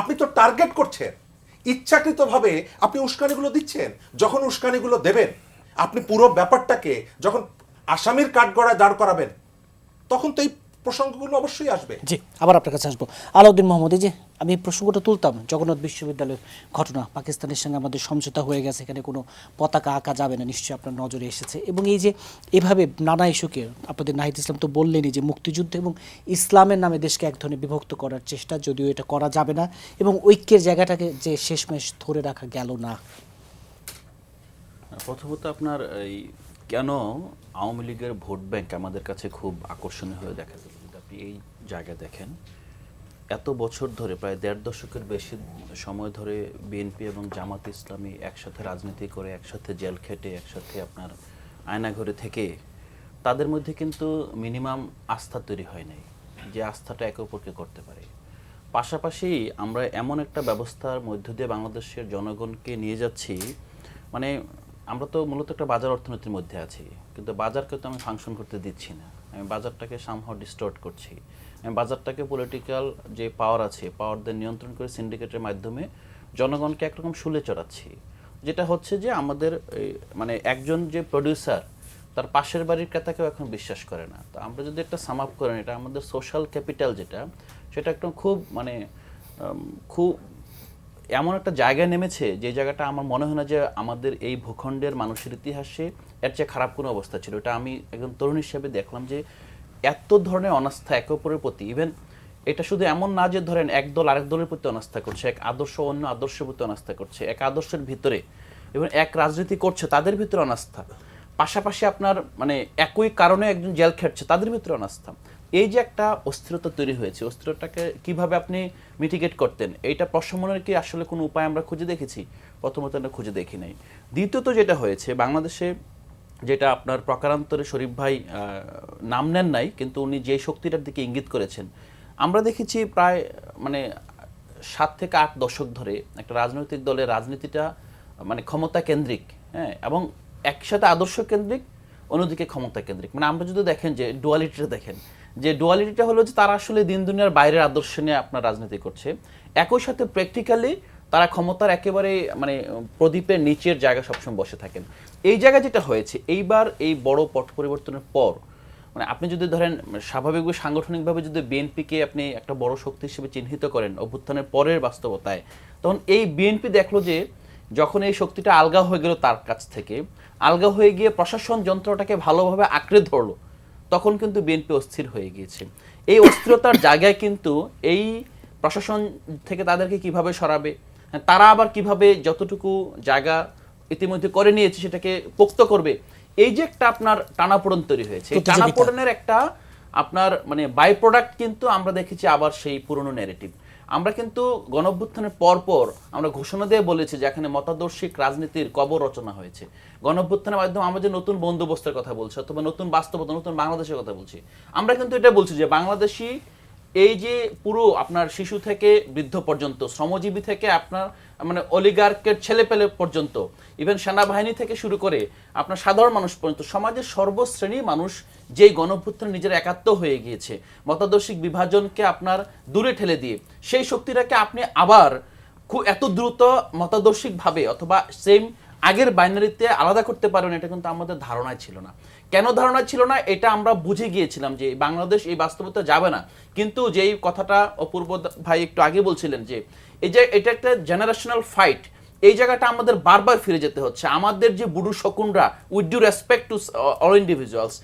আপনি তো টার্গেট করছেন, ইচ্ছাকৃতভাবে আপনি উস্কানিগুলো দিচ্ছেন। যখন উস্কানিগুলো দেবেন, আপনি পুরো ব্যাপারটাকে যখন আসামির কাঠগড়ায় দাঁড় করাবেন, তখন তো এই প্রসঙ্গগুলো অবশ্যই আসবে।
জি, আবার আপনার কাছে আসবো। আলাউদ্দিন মোহাম্মদ, এই যে আমি এই প্রসঙ্গটা তুলতাম, জগন্নাথ বিশ্ববিদ্যালয়ের ঘটনা, পাকিস্তানের সঙ্গে আমাদের সমঝোতা হয়ে গেছে, এখানে কোনো পতাকা আঁকা যাবে না, নিশ্চয়ই আপনার নজরে এসেছে। এবং এই যে এভাবে নানা ইস্যুকে আপনাদের নাহিদ ইসলাম তো বললেনই যে মুক্তিযুদ্ধ এবং ইসলামের নামে দেশকে এক ধরনের বিভক্ত করার চেষ্টা, যদিও এটা করা যাবে না, এবং ঐক্যের জায়গাটাকে যে শেষমেশ ধরে রাখা গেল না।
প্রথমত আপনার এই কেন আওয়ামী লীগের ভোট ব্যাংক আমাদের কাছে খুব আকর্ষণীয় হয়ে দেখা যায়, যদি আপনি এই জায়গায় দেখেন, এত বছর ধরে প্রায় 1.5 দশকের বেশি সময় ধরে বিএনপি এবং জামাত ইসলামী একসাথে রাজনীতি করে, একসাথে জেল খেটে, একসাথে আপনার আয়নাঘরে থেকে, তাদের মধ্যে কিন্তু মিনিমাম আস্থা তৈরি হয় নাই যে আস্থাটা একে অপরকে করতে পারে। পাশাপাশি আমরা এমন একটা ব্যবস্থার মধ্য দিয়ে বাংলাদেশের জনগণকে নিয়ে যাচ্ছি, মানে আমরা তো মূলত একটা বাজার অর্থনীতির মধ্যে আছি, কিন্তু বাজারকে তো আমি ফাংশন করতে দিচ্ছি না, আমি বাজারটাকে সামহাও ডিস্টর্ট করছি। আমি বাজারটাকে পলিটিক্যাল যে পাওয়ার আছে, পাওয়ারদের নিয়ন্ত্রণ করে সিন্ডিকেটের মাধ্যমে জনগণকে একরকম শুলে চড়াচ্ছি, যেটা হচ্ছে যে আমাদের মানে একজন যে প্রডিউসার তার পাশের বাড়ির ক্রেতাকেও এখন বিশ্বাস করে না। তো আমরা যদি একটা সাম আপ করেন, এটা আমাদের সোশ্যাল ক্যাপিটাল যেটা, সেটা একদম খুব মানে খুব এমন একটা জায়গায় নেমেছে, যে জায়গাটা আমার মনে হয় না যে আমাদের এই ভূখণ্ডের মানুষের ইতিহাসে এর চেয়ে খারাপ কোনো অবস্থা ছিল। এটা আমি একজন তরুণ হিসেবে দেখলাম যে এত ধরনের অনাস্থা একে অপরের প্রতি, ইভেন এটা শুধু এমন না যে ধরেন এক দল আরেক দলের প্রতি অনাস্থা করছে, এক আদর্শ অন্য আদর্শের প্রতি অনাস্থা করছে, এক আদর্শের ভিতরে এবং এক রাজনীতি করছে তাদের ভিতরে অনাস্থা, পাশাপাশি আপনার মানে একই কারণে একজন জেল খেটছে তাদের ভিতরে অনাস্থা। এই যে একটা অস্থিরতা তৈরি হয়েছে, অস্থিরতাকে কিভাবে আপনি মিটিগেট করতেন, এইটা প্রশমনের কি আসলে কোনো উপায় আমরা খুঁজে দেখেছি? প্রথমত আমরা খুঁজে দেখি নাই। দ্বিতীয়ত যেটা হয়েছে বাংলাদেশে, যেটা আপনার প্রকারান্তরে শরীফ ভাই নাম নেন নাই, কিন্তু উনি যে শক্তিটার দিকে ইঙ্গিত করেছেন, আমরা দেখেছি প্রায় মানে 7 থেকে 8 দশক ধরে একটা রাজনৈতিক দলের রাজনীতিটা মানে ক্ষমতা কেন্দ্রিক, হ্যাঁ, এবং একসাথে আদর্শ কেন্দ্রিক, অন্যদিকে ক্ষমতা কেন্দ্রিক। মানে আমরা যদি দেখেন যে ডুয়ালিটিটা দেখেন, যে ডুয়ালিটিটা হলো যে তারা আসলে দিন দুনিয়ার বাইরের আদর্শ নিয়ে আপনার রাজনীতি করছে, একই সাথে প্র্যাকটিক্যালি তারা ক্ষমতার একেবারে মানে প্রদীপের নিচের জায়গা সবসময় বসে থাকেন। এই জায়গায় যেটা হয়েছে এইবার এই বড় পট পরিবর্তনের পর, মানে আপনি যদি ধরেন স্বাভাবিকভাবে সাংগঠনিকভাবে যদি বিএনপিকে আপনি একটা বড় শক্তি হিসেবে চিহ্নিত করেন অভ্যুত্থানের পরের বাস্তবতায়, তখন এই বিএনপি দেখলো যে যখন এই শক্তিটা আলগা হয়ে গেল তার কাছ থেকে, আলগা হয়ে গিয়ে প্রশাসন যন্ত্রটাকে ভালোভাবে আঁকড়ে ধরলো, তখন কিন্তু বিএনপি অস্থির হয়ে গিয়েছে। এই অস্থিরতার জায়গায় কিন্তু এই প্রশাসন থেকে তাদেরকে কিভাবে সরাবে, তারা আবার কিভাবে যতটুকু জায়গা ইতিমধ্যে করে নিয়েছে সেটাকে পোক্ত করবে, এই যে একটা আপনার টানাপোড়েন তৈরি হয়েছে, এই
প্রতিযোগিতা।
টানাপোড়েনের একটা আপনার মানে বাই প্রোডাক্ট কিন্তু আমরা দেখেছি আবার সেই পুরনো ন্যারেটিভ। আমরা কিন্তু গণঅভ্যুত্থানের পর আমরা ঘোষণা দিয়ে বলেছি যে এখানে মতাদর্শিক রাজনীতির কবর রচনা হয়েছে। গণঅভ্যুত্থানের মাধ্যমে আমরা যে নতুন বন্দোবস্তের কথা বলছি অথবা নতুন বাস্তবতা, নতুন বাংলাদেশের কথা বলছি, আমরা কিন্তু এটা বলছি যে বাংলাদেশি এই যে পুরো আপনার শিশু থেকে বৃদ্ধ পর্যন্ত, শ্রমজীবী থেকে আপনার মানে অলিগার্কের ছেলেপেলে পর্যন্ত, ইভেন সেনাবাহিনী থেকে শুরু করে আপনার সাধারণ মানুষ পর্যন্ত, সমাজের সর্বশ্রেণীর মানুষ যেই গণঅভ্যুত্থানে নিজের একাত্ম হয়ে গিয়েছে, মতাদর্শিক বিভাজনকে আপনার দূরে ঠেলে দিয়ে সেই শক্তিটাকে আপনি আবার খুব এত দ্রুত মতাদর্শিকভাবে অথবা সেম আগের বাইনারিতে আলাদা করতে পারবেন, এটা কিন্তু আমাদের ধারণায় ছিল না। কেন ধারণা ছিল না এটা আমরা বুঝে গিয়েছিলাম যে বাংলাদেশ এই বাস্তবতা যাবে না। কিন্তু যেই কথাটা অপূর্ব ভাই একটু আগে বলছিলেন যে এই যে এটা একটা জেনারেশনাল ফাইট, এই জায়গাটা আমাদের বারবার ফিরে যেতে হচ্ছে। আমাদের যে বুড়ো শকুনরা, with due respect to all individuals,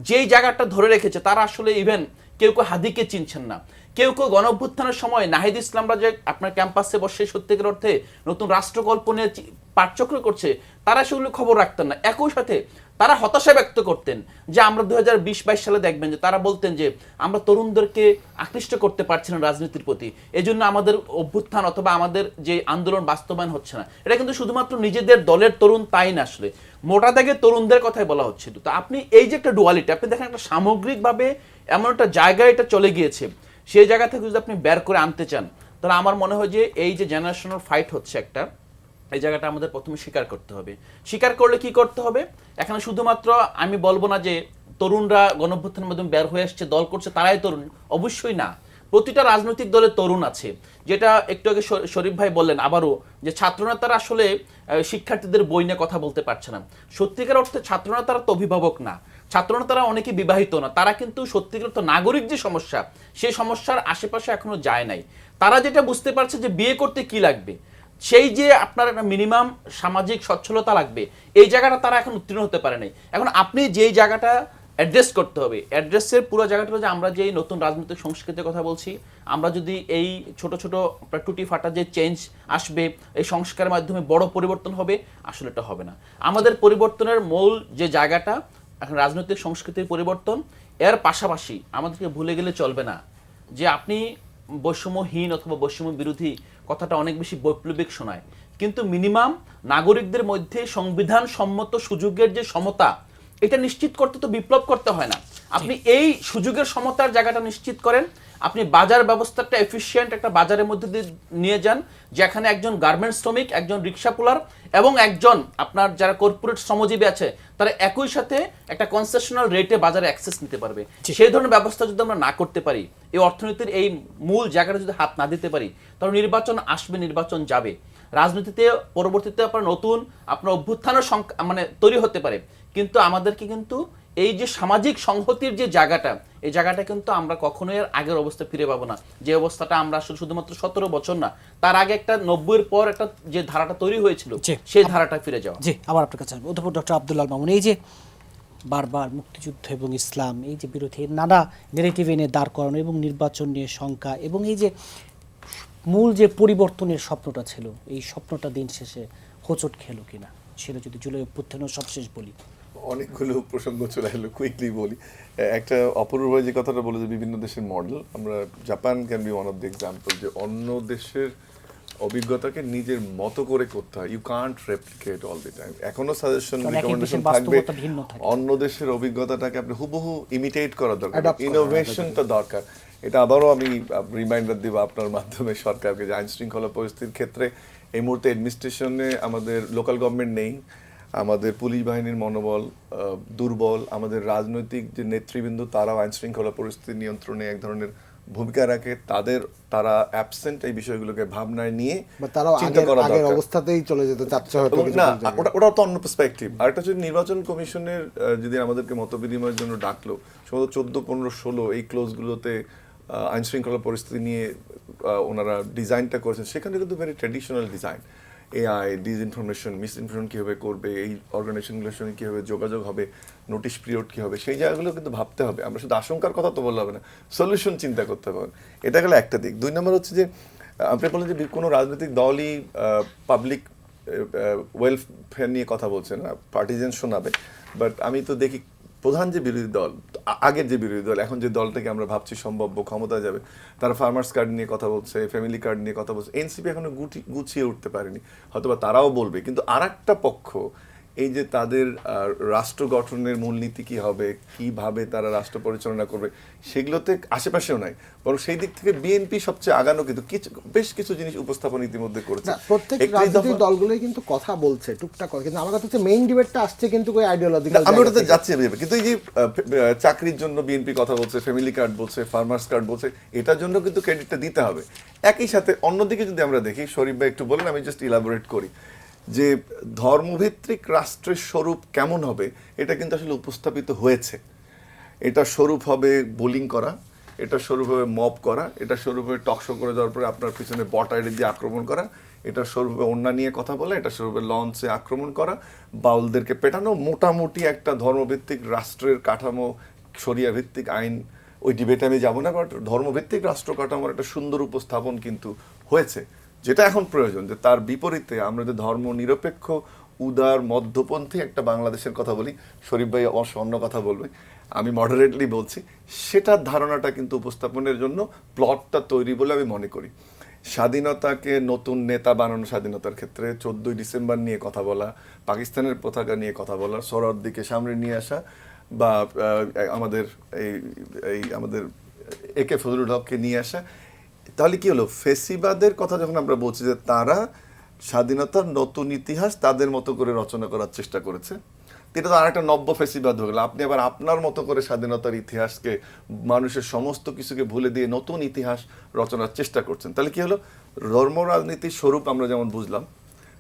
যেই জায়গাটা ধরে রেখেছে তারা আসলে ইভেন কেউ কেউ হাদিকে চিনছেন না, কেউ কেউ গণঅভ্যুত্থানের সময় নাহিদ ইসলামরা যে আপনার ক্যাম্পাসে বসে সত্যিকার অর্থে নতুন রাষ্ট্রকল্প নিয়ে পাঠচক্র করছে, তারা সেগুলো খবর রাখতেন না। একই সাথে তারা হতাশা ব্যক্ত করতেন যে আমরা 2020-22 সালে দেখবেন যে তারা বলতেন যে আমরা তরুণদেরকে আকৃষ্ট করতে পারছি না রাজনীতির প্রতি, এজন্য আমাদের অভ্যুত্থান অথবা আমাদের যে আন্দোলন বাস্তবায়ন হচ্ছে না। এটা কিন্তু শুধুমাত্র নিজেদের দলের তরুণ তাই না, আসলে মোটা দাগে তরুণদের কথাই বলা হচ্ছিল। তো আপনি এই যে একটা ডুয়ালিটি, আপনি দেখেন একটা সামগ্রিকভাবে এমন একটা জায়গায় এটা চলে গিয়েছে, সেই জায়গা থেকে যদি আপনি বের করে আনতে চান, তাহলে আমার মনে হয় যে এই যে জেনারেশনাল ফাইট হচ্ছে একটা, এই জায়গাটা আমাদের প্রথমে স্বীকার করতে হবে। স্বীকার করলে কি করতে হবে? এখানে শুধুমাত্র আমি বলবো না যে তরুণরা গণঅভ্যুত্থানের মাধ্যমে বের হয়ে আসছে, দল করছে তারাই তরুণ, অবশ্যই না। প্রতিটা রাজনৈতিক দলের তরুণ আছে। যেটা একটু আগে শরীফ ভাই বললেন আবারও যে ছাত্রনেতারা আসলে শিক্ষার্থীদের বই নিয়ে কথা বলতে পারছে না। সত্যিকার অর্থে ছাত্রনেতারা তো অভিভাবক না, ছাত্রনেতারা অনেকে বিবাহিত না, তারা কিন্তু সত্যিকার অর্থে নাগরিক যে সমস্যা, সেই সমস্যার আশেপাশে এখনো যায় নাই। তারা যেটা বুঝতে পারছে যে বিয়ে করতে কি লাগবে, সেই যে আপনার মিনিমাম সামাজিক সচ্ছলতা লাগবে, এই জায়গাটা তারা এখন উত্তীর্ণ হতে পারে নাই। এখন আপনি যেই জায়গাটা অ্যাড্রেস করতে হবে, অ্যাড্রেসের পুরো জায়গাটা যে আমরা যেই নতুন রাজনৈতিক সংস্কৃতির কথা বলছি, আমরা যদি এই ছোট ছোট টুটি ফাটা যে চেঞ্জ আসবে, এই সংস্কারের মাধ্যমে বড় পরিবর্তন হবে, আসলে এটা হবে না। আমাদের পরিবর্তনের মূল যে জায়গাটা এখন রাজনৈতিক সংস্কৃতির পরিবর্তন, এর পাশাপাশি আমাদেরকে ভুলে গেলে চলবে না যে আপনি বৈষম্যহীন অথবা বৈষম্য বিরোধী কথাটা অনেক বেশি বৈপ্লবিক শোনায়, কিন্তু মিনিমাম নাগরিকদের মধ্যে সংবিধান সম্মত সুযোগের যে সমতা, এটা নিশ্চিত করতে তো বিপ্লব করতে হয় না। আপনি এই সুযোগের সমতার জায়গাটা নিশ্চিত করেন, আপনি বাজার ব্যবস্থাটা এফিশিয়েন্ট একটা বাজারের মধ্যে দিয়ে নিয়ে যান, যেখানে একজন গার্মেন্টস শ্রমিক, একজন রিক্সা পুলার এবং একজন আপনার যারা কর্পোরেট শ্রমজীবী আছে, তারা একই সাথে একটা কনসেশনাল রেটে বাজারে অ্যাক্সেস নিতে পারবে। সেই ধরনের ব্যবস্থা যদি আমরা না করতে পারি, এই অর্থনীতির এই মূল জায়গাটা যদি হাত না দিতে পারি, তাহলে নির্বাচন আসবে, নির্বাচন যাবে। রাজনীতিতে পরবর্তীতে আপনার নতুন আপনার অভ্যুত্থানের মানে তৈরি হতে পারে, কিন্তু আমাদেরকে কিন্তু এই যে সামাজিক সংহতির যে জায়গাটা, এই জায়গাটা কিন্তু আমরা কখনোই আর আগের অবস্থা ফিরে পাবো না। যে অবস্থাটা আমরা আসলে শুধুমাত্র 17 বছর না, তার আগে একটা 90-এর পর একটা যে ধারাটা তৈরি হয়েছিল, সেই ধারাটা ফিরে যাওয়া।
জি, আবার আপনার কাছে আসবো। অধ্যাপক ডক্টর আব্দুল আল মামুন, এই যে বারবার মুক্তিযুদ্ধ এবং ইসলাম, এই যে বিরোধী নানা নেগেটিভ এনে দাঁড় করানো এবং নির্বাচন নিয়ে শঙ্কা, এবং এই যে মূল যে পরিবর্তনের স্বপ্নটা ছিল, এই স্বপ্নটা দিন শেষে হোঁচট খেলো কিনা, সেটা যদি জুলাই অভ্যুত্থানের সবশেষ বলি।
অনেকগুলো প্রসঙ্গ চলে এলো, কুইকলি বলি। একটা অপূর্ব যে কথাটা বলে যে বিভিন্ন দেশের মডেল, আমরা Japan can be one of the example, যে অন্য দেশের অভিজ্ঞতাকে নিজের মতো করে করতে হয়। You can't replicate all the time. এখনো সাজেশন রিকমেন্ডেশন থাকবে, অন্য দেশের অভিজ্ঞতাটাকে আপনি হুবহু ইমিটেট করা দরকার, ইনোভেশনটা দরকার। এটা আবারও আমি রিমাইন্ডার দিব আপনার মাধ্যমে সরকারকে, যে আইন শৃঙ্খলা পরিস্থিতির ক্ষেত্রে এই মুহূর্তে অ্যাডমিনিস্ট্রেশনে আমাদের লোকাল গভর্নমেন্ট নেই, আমাদের পুলিশ বাহিনীর মনোবল দুর্বল, আমাদের রাজনৈতিক যে নেতৃবৃন্দ তারাও আইন শৃঙ্খলা পরিস্থিতি নিয়ন্ত্রণে এক ধরনের ভূমিকা রাখে, তারা অ্যাবসেন্ট এই বিষয়গুলোকে ভাবনায় নিয়ে
বা তারাও
চিন্তা করা
আগের
দরকার।
অবস্থাতেই চলে যেতে চাচ্ছে হয়তো
এবং
কিছু
না,
কিছু জায়গায়।
ওটা তো অন্য পার্সপেক্টিভ। আর একটা যদি নির্বাচন কমিশনের যদি আমাদেরকে মত বিনিময়ের জন্য ডাকলো, সম্ভবত 14, 15, 16 এই ক্লোজগুলোতে আইন শৃঙ্খলা পরিস্থিতি নিয়ে ওনারা ডিজাইনটা করেছেন, সেখানে কিন্তু very traditional design. AI, disinformation, misinformation কীভাবে করবে, এই অর্গানাইজেশনগুলোর সঙ্গে কীভাবে যোগাযোগ হবে, নোটিশ পিরিয়ড কী হবে, সেই জায়গাগুলো কিন্তু ভাবতে হবে। আমরা শুধু আশঙ্কার কথা তো বললে হবে না, সলিউশন চিন্তা করতে হবে। এটা গেলে একটা দিক। 2 নম্বর হচ্ছে যে আপনি বলেন যে কোনো রাজনৈতিক দলই পাবলিক ওয়েলফেয়ার নিয়ে কথা বলছে না, পার্টিজেন শোনাবে। বাট আমি তো দেখি প্রধান যে বিরোধী দল, আগের যে বিরোধী দল, এখন যে দলটাকে আমরা ভাবছি সম্ভাব্য ক্ষমতায় যাবে, তারা ফার্মার্স কার্ড নিয়ে কথা বলছে, ফ্যামিলি কার্ড নিয়ে কথা বলছে। এনসিপি এখনো গুছিয়ে উঠতে পারেনি, হয়তোবা তারাও বলবে। কিন্তু আরেকটা পক্ষ এই যে তাদের রাষ্ট্র গঠনের মূলনীতি কি হবে, কিভাবে তারা রাষ্ট্র পরিচালনা করবে, সেগুলোতে আশেপাশেও নাই। বরং সেই দিক থেকে বিএনপি সবচেয়ে আগানো, কিন্তু বেশ কিছু জিনিস উপস্থাপন ইতিমধ্যে করেছে।
না, প্রত্যেক রাজনৈতিক দলগুলোই কিন্তু কথা বলছে, টুকটাক কথা। কিন্তু আমার কথা হচ্ছে মেইন ডিবেটটা আসছে কিন্তু ওই আইডিওলজিক্যাল।
আমি ওটাতে যাচ্ছি, কিন্তু এই যে চাকরির জন্য বিএনপি কথা বলছে, ফ্যামিলি কার্ড বলছে, ফার্মার্স কার্ড বলছে, এটার জন্য কিন্তু ক্রেডিটটা দিতে হবে। একই সাথে অন্যদিকে যদি আমরা দেখি, শরীফ ভাই একটু বলেন, আমি জাস্ট ইলাবোরেট করি, যে ধর্মভিত্তিক রাষ্ট্রের স্বরূপ কেমন হবে এটা কিন্তু আসলে উপস্থাপিত হয়েছে। এটা স্বরূপ হবে বোলিং করা, এটা স্বরূপ হবে মব করা, এটা স্বরূপ হবে টকশো করে দেওয়ার পরে আপনার পিছনে বট আইডি দিয়ে আক্রমণ করা, এটা স্বরূপ হবে অন্য নিয়ে কথা বলা, এটা স্বরূপ হবে লঞ্চে আক্রমণ করা, বাউলদেরকে পেটানো। মোটামুটি একটা ধর্মভিত্তিক রাষ্ট্রের কাঠামো, শরিয়া ভিত্তিক আইন, ওই ডিবেটে আমি যাবো না, বাট ধর্মভিত্তিক রাষ্ট্র কাঠামোর একটা সুন্দর উপস্থাপন কিন্তু হয়েছে। যেটা এখন প্রয়োজন যে তার বিপরীতে আমরা যে ধর্ম নিরপেক্ষ, উদার, মধ্যপন্থী একটা বাংলাদেশের কথা বলি, শরীফ ভাই অবশ্য অন্য কথা বলবে, আমি মডারেটলি বলছি, সেটার ধারণাটা কিন্তু উপস্থাপনের জন্য প্লটটা তৈরি বলে আমি মনে করি। স্বাধীনতাকে নতুন নেতা বানানো, স্বাধীনতার ক্ষেত্রে 14ই ডিসেম্বর নিয়ে কথা বলা, পাকিস্তানের পতাকা নিয়ে কথা বলা, সোহরাওয়ার্দীকে সামনে নিয়ে আসা, বা আমাদের আমাদের একে ফজলুল হককে নিয়ে আসা, তাহলে কি হলো? ফেসিবাদের কথা যখন আমরা বলছি যে তারা স্বাধীনতার নতুন ইতিহাস তাদের মতো করে রচনা করার চেষ্টা করেছে, এটা তো আর একটা নব্য ফেসিবাদ হয়ে গেল। আপনি আবার আপনার মতো করে স্বাধীনতার ইতিহাসকে, মানুষের সমস্ত কিছুকে ভুলে দিয়ে নতুন ইতিহাস রচনার চেষ্টা করছেন। তাহলে কি হলো? ধর্ম রাজনীতির স্বরূপ আমরা যেমন বুঝলাম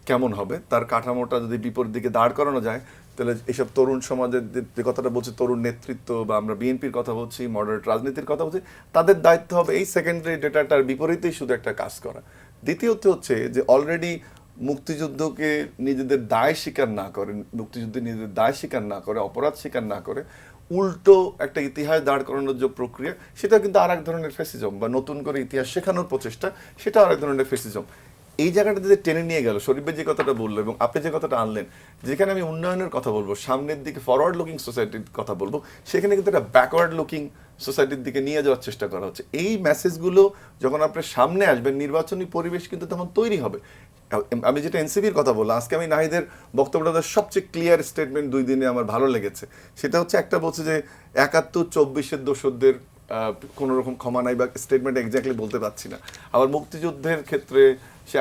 কেমন হবে, তার কাঠামোটা যদি বিপরীত দিকে দাঁড় করানো যায়, তাহলে এইসব তরুণ সমাজের যে কথাটা বলছি, তরুণ নেতৃত্ব, বা আমরা বিএনপির কথা বলছি, মডারেট রাজনীতির কথা বলছি, তাদের দায়িত্ব হবে এই সেকেন্ডারি ডেটাটার বিপরীতেই শুধু একটা কাজ করা। দ্বিতীয়ত হচ্ছে যে অলরেডি মুক্তিযুদ্ধকে নিজেদের দায় স্বীকার না করে, মুক্তিযুদ্ধে নিজেদের দায় স্বীকার না করে, অপরাধ স্বীকার না করে, উল্টো একটা ইতিহাস দাঁড় করানোর যে প্রক্রিয়া, সেটা কিন্তু আর এক ধরনের ফেসিজম, বা নতুন করে ইতিহাস শেখানোর প্রচেষ্টা, সেটা আর এক ধরনের ফেসিজম। এই জায়গাটা যে টেনে নিয়ে গেল, শরীফের যে কথাটা বললো এবং আপনি যে কথাটা আনলেন, যেখানে আমি উন্নয়নের কথা বলবো, সামনের দিকে ফরওয়ার্ড লুকিং সোসাইটির কথা বলবো, সেখানে কিন্তু একটা ব্যাকওয়ার্ড লুকিং সোসাইটির দিকে নিয়ে যাওয়ার চেষ্টা করা হচ্ছে। এই মেসেজগুলো যখন আপনার সামনে আসবেন, নির্বাচনী পরিবেশ কিন্তু তখন তৈরি হবে। আমি যেটা এনসিপির কথা বললাম, আজকে আমি নাহিদের বক্তব্যটা সবচেয়ে ক্লিয়ার স্টেটমেন্ট 2 দিনে আমার ভালো লেগেছে। সেটা হচ্ছে, একটা বলছে যে 71-24-এর দোসরদের কোনো রকম ক্ষমা নাই, বা স্টেটমেন্ট এক্স্যাক্টলি বলতে পারছি না। আবার মুক্তিযুদ্ধের ক্ষেত্রে সে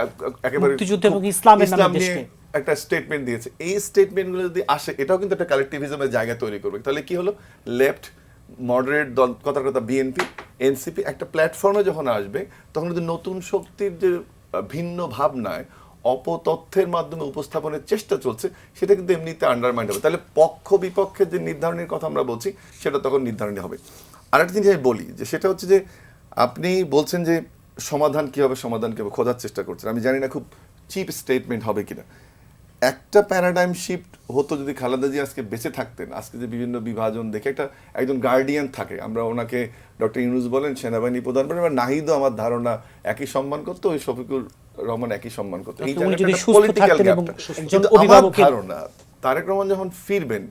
একেবারে
মুক্তিযুদ্ধ এবং ইসলামের নামে
ইসলাম নিয়ে
দেশকে
একটা স্টেটমেন্ট দিয়েছে। এই স্টেটমেন্টগুলো যদি আসে, এটাও কিন্তু একটা কালেকটিভিজমের জায়গা তৈরি করবে। তাহলে কি হলো? লেফট, মডারেট দল, কথার কথা বিএনপি, এনসিপি একটা প্ল্যাটফর্মে যখন আসবে, তখন যদি নতুন শক্তির যে ভিন্ন ভাবনায় অপতথ্যের মাধ্যমে উপস্থাপনের চেষ্টা চলছে, সেটা কিন্তু এমনিতে আন্ডারমাইন্ড হবে। তাহলে পক্ষ বিপক্ষের যে নির্ধারণের কথা আমরা বলছি, সেটা তখন নির্ধারণী হবে। আরেকটা জিনিস আমি বলি, যে সেটা হচ্ছে যে আপনি বলছেন যে সমাধান কী হবে, সমাধান কী হবে খোঁজার চেষ্টা করছেন। আমি জানি না খুব চিপ স্টেটমেন্ট হবে কিনা। একটা প্যারাডাইম শিফট হতো যদি খালেদা জিয়া আজকে বেঁচে থাকতেন, আজকে যে বিভিন্ন বিভাজন দেখে একজন গার্ডিয়ান থাকে, আমরা ওনাকে ডক্টর ইউনূস বলেন, সেনাবাহিনী প্রধান বলেন, বা নাহিদও আমার ধারণা একই সম্মান করতো, ওই শফিকুর রহমান একই সম্মান করতো। এই পলিটিক্যাল গ্যাপটা, কিন্তু আমার ধারণা তারেক রহমান যখন ফিরবেন,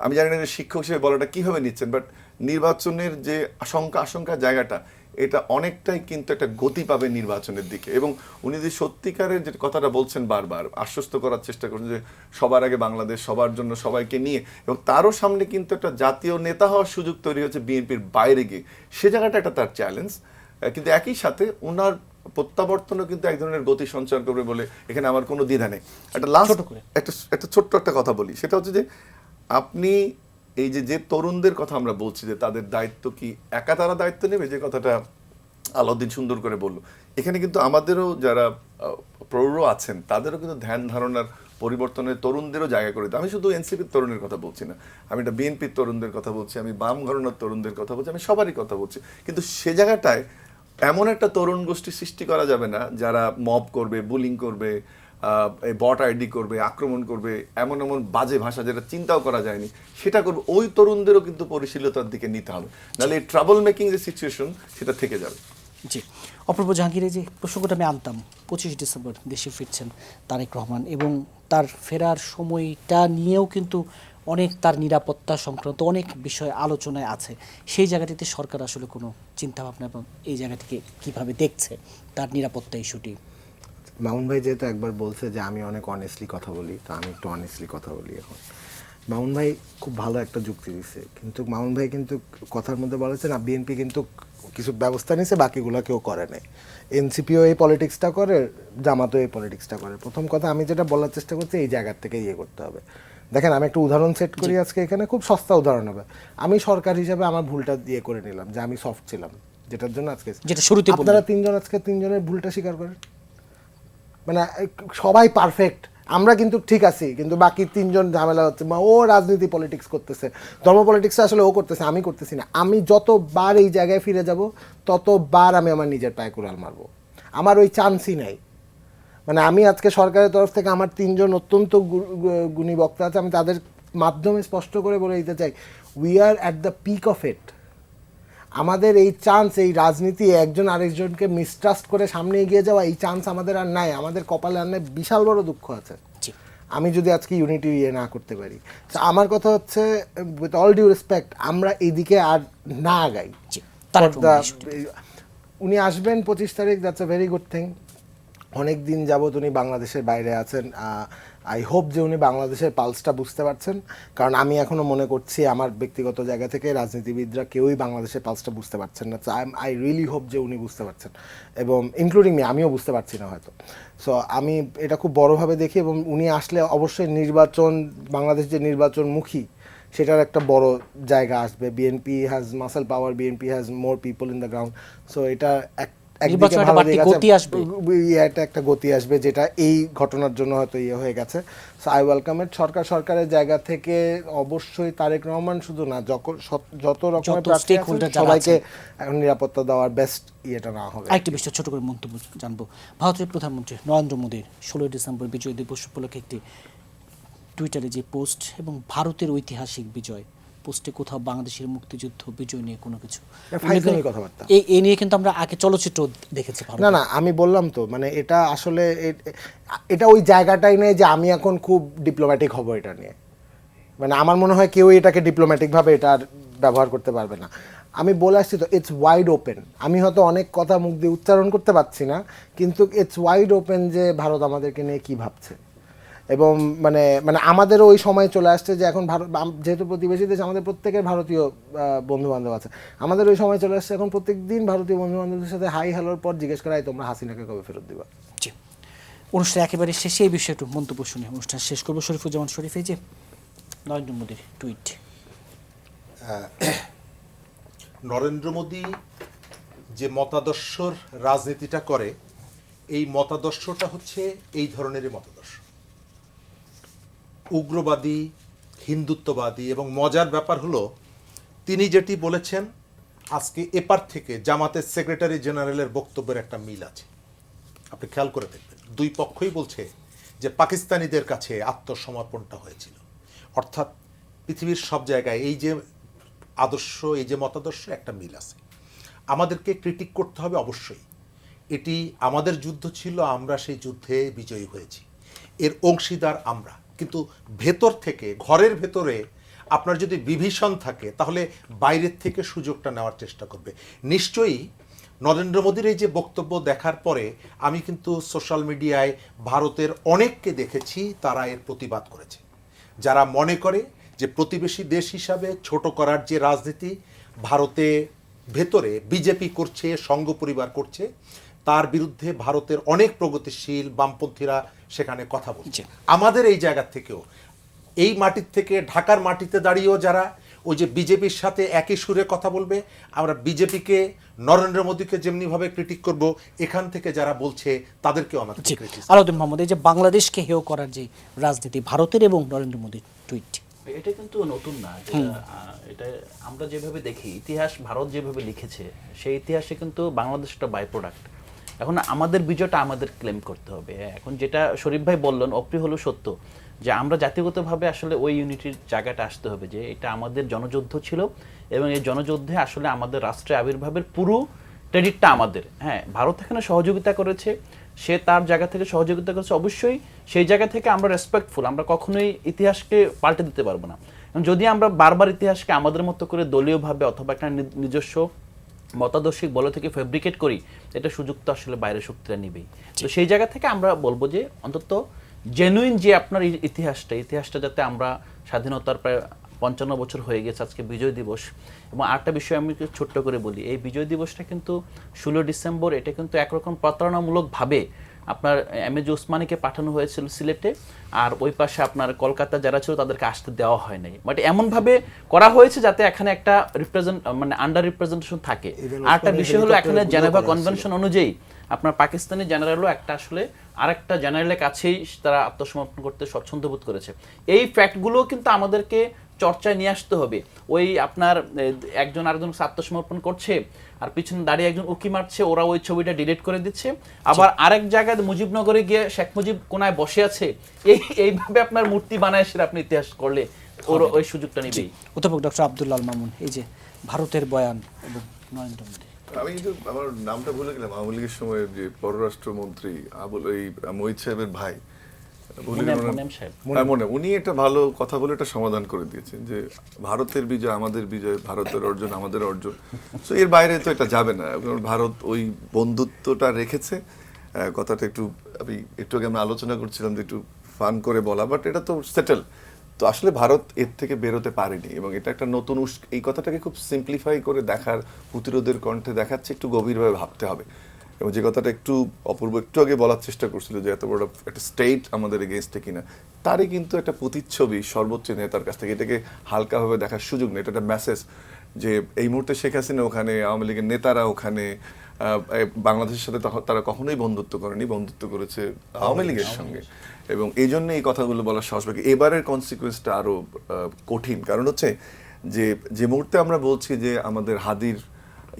আমি জানি না যে শিক্ষক হিসেবে বলাটা কিভাবে নিচ্ছেন, বাট নির্বাচনের যে আশঙ্কার জায়গাটা, এটা অনেকটাই কিন্তু একটা গতি পাবে নির্বাচনের দিকে। এবং উনি যদি সত্যিকারের যে কথাটা বলছেন, বারবার আশ্বস্ত করার চেষ্টা করছেন যে সবার আগে বাংলাদেশ, সবার জন্য, সবাইকে নিয়ে, এবং তারও সামনে কিন্তু একটা জাতীয় নেতা হওয়ার সুযোগ তৈরি হচ্ছে বিএনপির বাইরে গিয়ে, সে জায়গাটা একটা তার চ্যালেঞ্জ। কিন্তু একই সাথে ওনার প্রত্যাবর্তনও কিন্তু এক ধরনের গতি সঞ্চার করবে বলে এখানে আমার কোনো দ্বিধা নেই। একটা লাস্ট একটা ছোট্ট একটা কথা বলি, সেটা হচ্ছে যে আপনি এই যে তরুণদের কথা আমরা বলছি, যে তাদের দায়িত্ব কি একা তারা দায়িত্ব নেবে, যে কথাটা আলাউদ্দিন সুন্দর করে বললো, এখানে কিন্তু আমাদেরও যারা প্রৌঢ় আছেন তাদেরও কিন্তু ধ্যান ধারণার পরিবর্তনের, তরুণদেরও জায়গা করে দিতে। আমি শুধু এনসিপির তরুণের কথা বলছি না, আমি এটা বিএনপির তরুণদের কথা বলছি, আমি বাম ঘরানার তরুণদের কথা বলছি, আমি সবারই কথা বলছি। কিন্তু সে জায়গাটায় এমন একটা তরুণ গোষ্ঠী সৃষ্টি করা যাবে না যারা মব করবে, বুলিং করবে, বট আইডি করবে, আক্রমণ করবে, এমন এমন বাজে ভাষা যেটা চিন্তাও করা যায়নি সেটা করবে। ওই তরুণদেরও কিন্তু পরিশীলতার দিকে নিতে হবে, নাহলে এই ট্রাবল মেকিং যে সিচুয়েশন সেটা থেকে যাবে।
জি, অপূর্ব জাহাঙ্গীরের যে প্রসঙ্গটা আমি আনতাম, 25 ডিসেম্বর দেশে ফিরছেন তারেক রহমান এবং তার ফেরার সময়টা নিয়েও কিন্তু অনেক তার নিরাপত্তা সংক্রান্ত অনেক বিষয় আলোচনায় আছে। সেই জায়গাটিতে সরকার আসলে কোনো চিন্তাভাবনা এবং এই জায়গাটিকে কিভাবে দেখছে তার নিরাপত্তা ইস্যুটি?
মামুন ভাই যেহেতু একবার বলছে যে আমি অনেক অনেস্টলি কথা বলি, তো আমি একটু অনেস্টলি কথা বলি এখন। মামুন ভাই খুব ভালো একটা যুক্তি দিচ্ছে, কিন্তু মামুন ভাই কিন্তু কথার মধ্যে বলেছে না বিএনপি কিন্তু কিছু ব্যবস্থা নিয়েছে, বাকিগুলো কেউ করে নাই। এনসিপিও এই পলিটিক্সটা করে, জামাতও এই পলিটিক্সটা করে। প্রথম কথা আমি যেটা বলার চেষ্টা করছি, এই জায়গার থেকে ইয়ে করতে হবে। দেখেন আমি একটা উদাহরণ সেট করি আজকে এখানে, খুব সস্তা উদাহরণ হবে। আমি সরকার হিসাবে আমার ভুলটা দিয়ে করে নিলাম যে আমি সফট ছিলাম, যেটার জন্য আজকে
যেটা শুরুতে
আপনারা তিনজন আজকে তিনজনের ভুলটা স্বীকার করেন। মানে সবাই পারফেক্ট, আমরা কিন্তু ঠিক আছি, কিন্তু বাকি তিনজন ঝামেলা হচ্ছে। ও রাজনীতি পলিটিক্স করতেছে, ধর্ম পলিটিক্স আসলে ও করতেছে, আমি করতেছি না। আমি যতবার এই জায়গায় ফিরে যাব ততবার আমি আমার নিজের পায়ে কুড়াল মারবো। আমার ওই চান্সই নাই। মানে আমি আজকে সরকারের তরফ থেকে আমার তিনজন অত্যন্ত গুণী বক্তা আছে, আমি তাদের মাধ্যমে স্পষ্ট করে বলে দিতে চাই, we are at the peak of it. আমাদের এই চান্স, এই রাজনীতি একজন আরেকজনকে মিসট্রাস্ট করে সামনে এগিয়ে যাওয়া, এই চান্স আমাদের আর নাই। আমাদের কপালে আর নাই, বিশাল বড় দুঃখ আছে আমি যদি আজকে ইউনিটি ইয়ে না করতে পারি। আমার কথা হচ্ছে, উইথ অল ডিউ রেসপেক্ট, আমরা এইদিকে আর না আগাই। উনি আসবেন 25 তারিখ, that's a very good thing. অনেক দিন যাবত উনি বাংলাদেশের বাইরে আছেন। আই হোপ যে উনি বাংলাদেশের পালসটা বুঝতে পারছেন, কারণ আমি এখনও মনে করছি আমার ব্যক্তিগত জায়গা থেকে রাজনীতিবিদরা কেউই বাংলাদেশের পালসটা বুঝতে পারছেন না। সো আই রিয়েলি হোপ যে উনি বুঝতে পারছেন, এবং ইনক্লুডিং মি, আমিও বুঝতে পারছি না হয়তো। সো আমি এটা খুব বড়োভাবে দেখি, এবং উনি আসলে অবশ্যই নির্বাচন, বাংলাদেশ যে নির্বাচনমুখী সেটার একটা বড় জায়গা আসবে। BNP has muscle power, BNP has more people in the ground. So এটা একটা গতি আসবে, যেটা এই ঘটনার জন্য হয়তো ইয়ে হয়ে গেছে। সো আই ওয়েলকাম ইট। সরকারের জায়গা থেকে অবশ্যই তারেক রহমান শুধু না, যত রকমের প্রার্থী আছেন সবাইকে এখন নিরাপত্তা দেওয়ার বেস্ট ইয়েটা না হবে।
আরেকটি বিষয় ছোট করে মন্তব্য জানবো। ভারতের প্রধানমন্ত্রী নরেন্দ্র মোদীর 16 ডিসেম্বর বিজয় দিবস উপলক্ষে একটি টুইটারে যে পোস্ট, এবং ভারতের ঐতিহাসিক বিজয় পোস্টে কোথাও বাংলাদেশের মুক্তিযুদ্ধ বিজয় নিয়ে কোনো কিছু
কথাবার্তা
এই নিয়ে কিন্তু আমরা আগে চলচ্চিত্র দেখেছি।
না আমি বললাম তো, মানে এটা আসলে এটা ওই জায়গাটাই নেই যে আমি এখন খুব ডিপ্লোম্যাটিক হব এটা নিয়ে। মানে আমার মনে হয় কেউ এটাকে ডিপ্লোম্যাটিকভাবে এটা ব্যবহার করতে পারবে না। আমি বলে আসছি তো, ইটস ওয়াইড ওপেন। আমি হয়তো অনেক কথা মুখ দিয়ে উচ্চারণ করতে পারছি না, কিন্তু ইটস ওয়াইড ওপেন যে ভারত আমাদেরকে নিয়ে কী ভাবছে। এবং মানে আমাদেরও ওই সময় চলে আসছে যে এখন ভারত যেহেতু প্রতিবেশী দেশ, আমাদের প্রত্যেকের ভারতীয় বন্ধুবান্ধব আছে, আমাদের ওই সময় চলে আসছে এখন প্রত্যেক দিন ভারতীয় বন্ধুবান্ধবদের সাথে হাই হ্যালোর পর জিজ্ঞেস করা, তোমরা হাসিনাকে কবে ফেরত দিবা।
জি, অনুষ্ঠান একেবারে শেষে এই বিষয়ে একটু মন্তব্য শুনে অনুষ্ঠান শেষ করবো। শরীফুজ্জামান শরীফ, এই যে নরেন্দ্র মোদীর টুইট।
নরেন্দ্র মোদী যে মতাদর্শর রাজনীতিটা করে, এই মতাদর্শটা হচ্ছে এই ধরনেরই মতাদর্শ, উগ্রবাদী, হিন্দুত্ববাদী। এবং মজার ব্যাপার হলো, তিনি যেটি বলেছেন আজকে এপার থেকে জামাতের সেক্রেটারি জেনারেলের বক্তব্যের একটা মিল আছে। আপনি খেয়াল করে দেখবেন, দুই পক্ষই বলছে যে পাকিস্তানিদের কাছে আত্মসমর্পণটা হয়েছিল। অর্থাৎ পৃথিবীর সব জায়গায় এই যে আদর্শ, এই যে মতাদর্শ, একটা মিল আছে। আমাদেরকে ক্রিটিক করতে হবে অবশ্যই, এটি আমাদের যুদ্ধ ছিল, আমরা সেই যুদ্ধে বিজয়ী হয়েছি, এর অংশীদার আমরা। কিন্তু ভেতর থেকে, ঘরের ভেতরে আপনার যদি বিভীষণ থাকে, তাহলে বাইরের থেকে সুযোগটা নেওয়ার চেষ্টা করবে। নিশ্চয়ই নরেন্দ্র মোদীর এই যে বক্তব্য দেখার পরে আমি কিন্তু সোশ্যাল মিডিয়ায় ভারতের অনেককে দেখেছি, তারা এর প্রতিবাদ করেছে, যারা মনে করে যে প্রতিবেশী দেশ হিসাবে ছোট করার যে রাজনীতি ভারতে ভেতরে বিজেপি করছে, সংঘ পরিবার করছে, তার বিরুদ্ধে ভারতের অনেক প্রগতিশীল বামপন্থীরা সেখানে কথা বলছে। আমাদের এই জায়গা থেকেও, এই মাটির থেকে, ঢাকার মাটিতে দাঁড়িয়েও যারা ওই যে বিজেপির সাথে একই সুরে কথা বলবে। আমরা বিজেপিকে, নরেন্দ্র মোদীকে যেমনিভাবে ক্রিটিক করব, এখান থেকে যারা বলছে তাদেরকেও আমাদের
জি
ক্রিটিক।
আলাউদ্দিন মোহাম্মদ, এই যে বাংলাদেশকে হেয় করার যে রাজনীতি ভারতের এবং নরেন্দ্র মোদীর টুইট,
এটা কিন্তু নতুন না। যেটা এটা আমরা যেভাবে দেখি, ইতিহাস ভারত যেভাবে লিখেছে, সেই ইতিহাসে কিন্তু বাংলাদেশ একটা বাই প্রোডাক্ট। এখন আমাদের বিজয়টা আমাদের ক্লেম করতে হবে। এখন যেটা শরীফ ভাই বললেন, অপ্রিয় হলো সত্য, যে আমরা জাতিগতভাবে আসলে ওই ইউনিটির জায়গাটা আসতে হবে, যে এটা আমাদের জনযুদ্ধ ছিল এবং এই জনযুদ্ধে আসলে আমাদের রাষ্ট্রের আবির্ভাবের পুরো ক্রেডিটটা আমাদের। হ্যাঁ, ভারত এখানে সহযোগিতা করেছে, সে তার জায়গা থেকে সহযোগিতা করেছে, অবশ্যই সেই জায়গা থেকে আমরা রেসপেক্টফুল। আমরা কখনোই ইতিহাসকে পাল্টে দিতে পারবো না। যদি আমরা বারবার ইতিহাসকে আমাদের মতো করে দলীয়ভাবে অথবা একটা নিজস্ব মতাদর্শিক বলে থেকে ফেব্রিকেট করি, এটা সুযোগ তো আসলে বাইরের শক্তিরা নিবেই। তো সেই জায়গা থেকে আমরা বলবো যে অন্তত জেনুইন যে আপনার ইতিহাসটা যাতে আমরা স্বাধীনতার প্রায় 55 বছর হয়ে গেছে আজকে বিজয় দিবস। এবং আরেকটা বিষয় আমি ছোট্ট করে বলি, এই বিজয় দিবসটা কিন্তু 16 ডিসেম্বর, এটা কিন্তু একরকম প্রতারণামূলকভাবে আপনার এমএজি ওসমানীকে পাঠানো হয়েছিল সিলেটে, আর ওই পাশে আপনার কলকাতা যারা ছিল তাদেরকে আসতে দেওয়া হয় নাই। বাট এমনভাবে করা হয়েছে যাতে এখানে একটা মানে আন্ডার রিপ্রেজেন্টেশন থাকে। আরেকটা বিষয় হলো, এখানে জেনেভা কনভেনশন অনুযায়ী আপনার পাকিস্তানি জেনারেলও একটা আসলে আরেকটা জেনারেলের কাছেই তারা আত্মসমর্পণ করতে স্বচ্ছন্দ বোধ করেছে। এই ফ্যাক্টগুলো কিন্তু আমাদেরকে চর্চায় নিয়ে আসতে হবে। ওই আপনার একজন আরেকজন আত্মসমর্পণ করছে আর পিছনে দাঁড়িয়ে একজন উকি মারছে, ওরা ওই ছবিটা ডিলিট করে দিচ্ছে। আবার আরেক জায়গায় মুজিবনগরে গিয়ে শেখ মুজিব কোনায় বসে আছে, এইভাবে আপনার মূর্তি বানায় সেটা আপনি ইতিহাস করলে ওর ওই সুযোগটা নিবেই।
অধ্যাপক ডক্টর আব্দুল্লাহ মামুন, এই যে ভারতের বয়ান এবং নরেন্দ্র মোদী,
আমি কিন্তু আমার নামটা ভুলে গেলাম, আওয়ামী লীগের সময় যে পররাষ্ট্রমন্ত্রী এই মোহিত সাহেবের ভাই, উনি একটা ভালো কথা বলে একটা সমাধান করে দিয়েছেন যে ভারতের বিজয় আমাদের বিজয়, ভারতের অর্জন আমাদের অর্জন। তো এর বাইরে তো এটা যাবে না। ভারত ওই বন্ধুত্বটা রেখেছে। কথাটা একটু আগে আমরা আলোচনা করছিলাম যে একটু ফান করে বলা, বাট এটা তো সেটেল। তো আসলে ভারত এর থেকে বেরোতে পারেনি এবং এটা একটা নতুন এই কথাটাকে খুব সিম্পলিফাই করে দেখার, প্রতিরোধের কণ্ঠে দেখাচ্ছে, একটু গভীরভাবে ভাবতে হবে। এবং যে কথাটা একটু অপূর্ব একটু আগে বলার চেষ্টা করছিল যে এত বড় একটা স্টেট আমাদের এগেনস্টে কিনা, তারই কিন্তু একটা প্রতিচ্ছবি সর্বোচ্চ নেতার কাছ থেকে। এটাকে হালকাভাবে দেখার সুযোগ নেই। এটা একটা মেসেজ যে এই মুহূর্তে শেখ হাসিনা ওখানে, আওয়ামী লীগের নেতারা ওখানে, বাংলাদেশের সাথে তারা কখনোই বন্ধুত্ব করেনি, বন্ধুত্ব করেছে আওয়ামী লীগের সঙ্গে। এবং এই জন্য এই কথাগুলো বলার সাহস পাই। এবারের কনসিকুয়েন্সটা আরো কঠিন, কারণ হচ্ছে যে মুহূর্তে আমরা বলছি যে আমাদের হাদির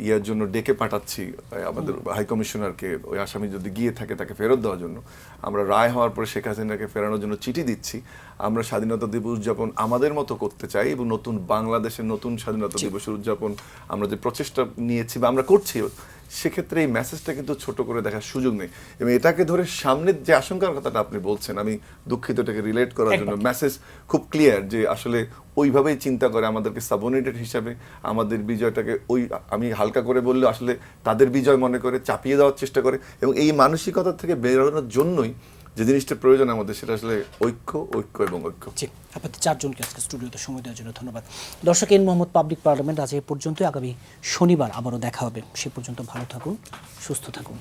ইয়ার জন্য ডেকে পাঠাচ্ছি আমাদের হাই কমিশনারকে, ওই আসামি যদি গিয়ে থাকে তাকে ফেরত দেওয়ার জন্য, আমরা রায় হওয়ার পরে শেখ হাসিনাকে ফেরানোর জন্য চিঠি দিচ্ছি, আমরা স্বাধীনতা দিবস উদযাপন আমাদের মতো করতে চাই এবং নতুন বাংলাদেশের নতুন স্বাধীনতা দিবসের উদযাপন আমরা যে প্রচেষ্টা নিয়েছি বা আমরা করছি, সেক্ষেত্রে এই মেসেজটা কিন্তু ছোট করে দেখার সুযোগ নেই। এবং এটাকে ধরে সামনের যে আশঙ্কার কথাটা আপনি বলছেন, আমি দুঃখিত এটাকে রিলেট করার জন্য, মেসেজ খুব ক্লিয়ার যে আসলে ওইভাবেই চিন্তা করে আমাদেরকে সাবঅর্ডিনেটেড হিসাবে আমাদের বিজয়টাকে আমি হালকা করে বললে আসলে তাদের বিজয় মনে করে চাপিয়ে দেওয়ার চেষ্টা করে। এবং এই মানসিকতা থেকে বেরোনোর জন্যই যে জিনিসটা প্রয়োজন আমাদের, সেটা আসলে ঐক্য এবং ঐক্য।
আপনাদের চারজনকে আজকে স্টুডিওতে সময় দেওয়ার জন্য ধন্যবাদ। দর্শক, এন মোহাম্মদ পাবলিক পার্লামেন্ট আজ এই পর্যন্তই। আগামী শনিবার আবারও দেখা হবে। সে পর্যন্ত ভালো থাকুন, সুস্থ থাকুন।